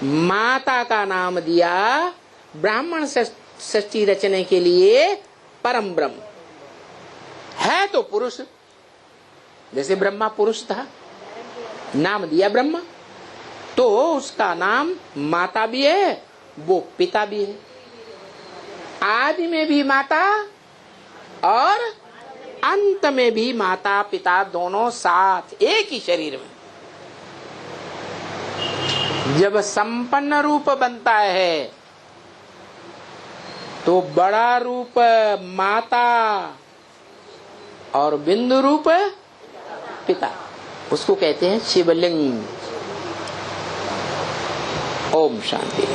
माता का नाम दिया ब्राह्मण सृष्टि रचने के लिए परम ब्रह्म है। तो पुरुष, जैसे ब्रह्मा पुरुष था, नाम दिया ब्रह्मा, तो उसका नाम माता भी है, वो पिता भी है। आदि में भी माता और अंत में भी माता पिता दोनों साथ एक ही शरीर में। जब संपन्न रूप बनता है तो बड़ा रूप माता और बिंदु रूप पिता, उसको कहते हैं शिवलिंग। ओम शांति।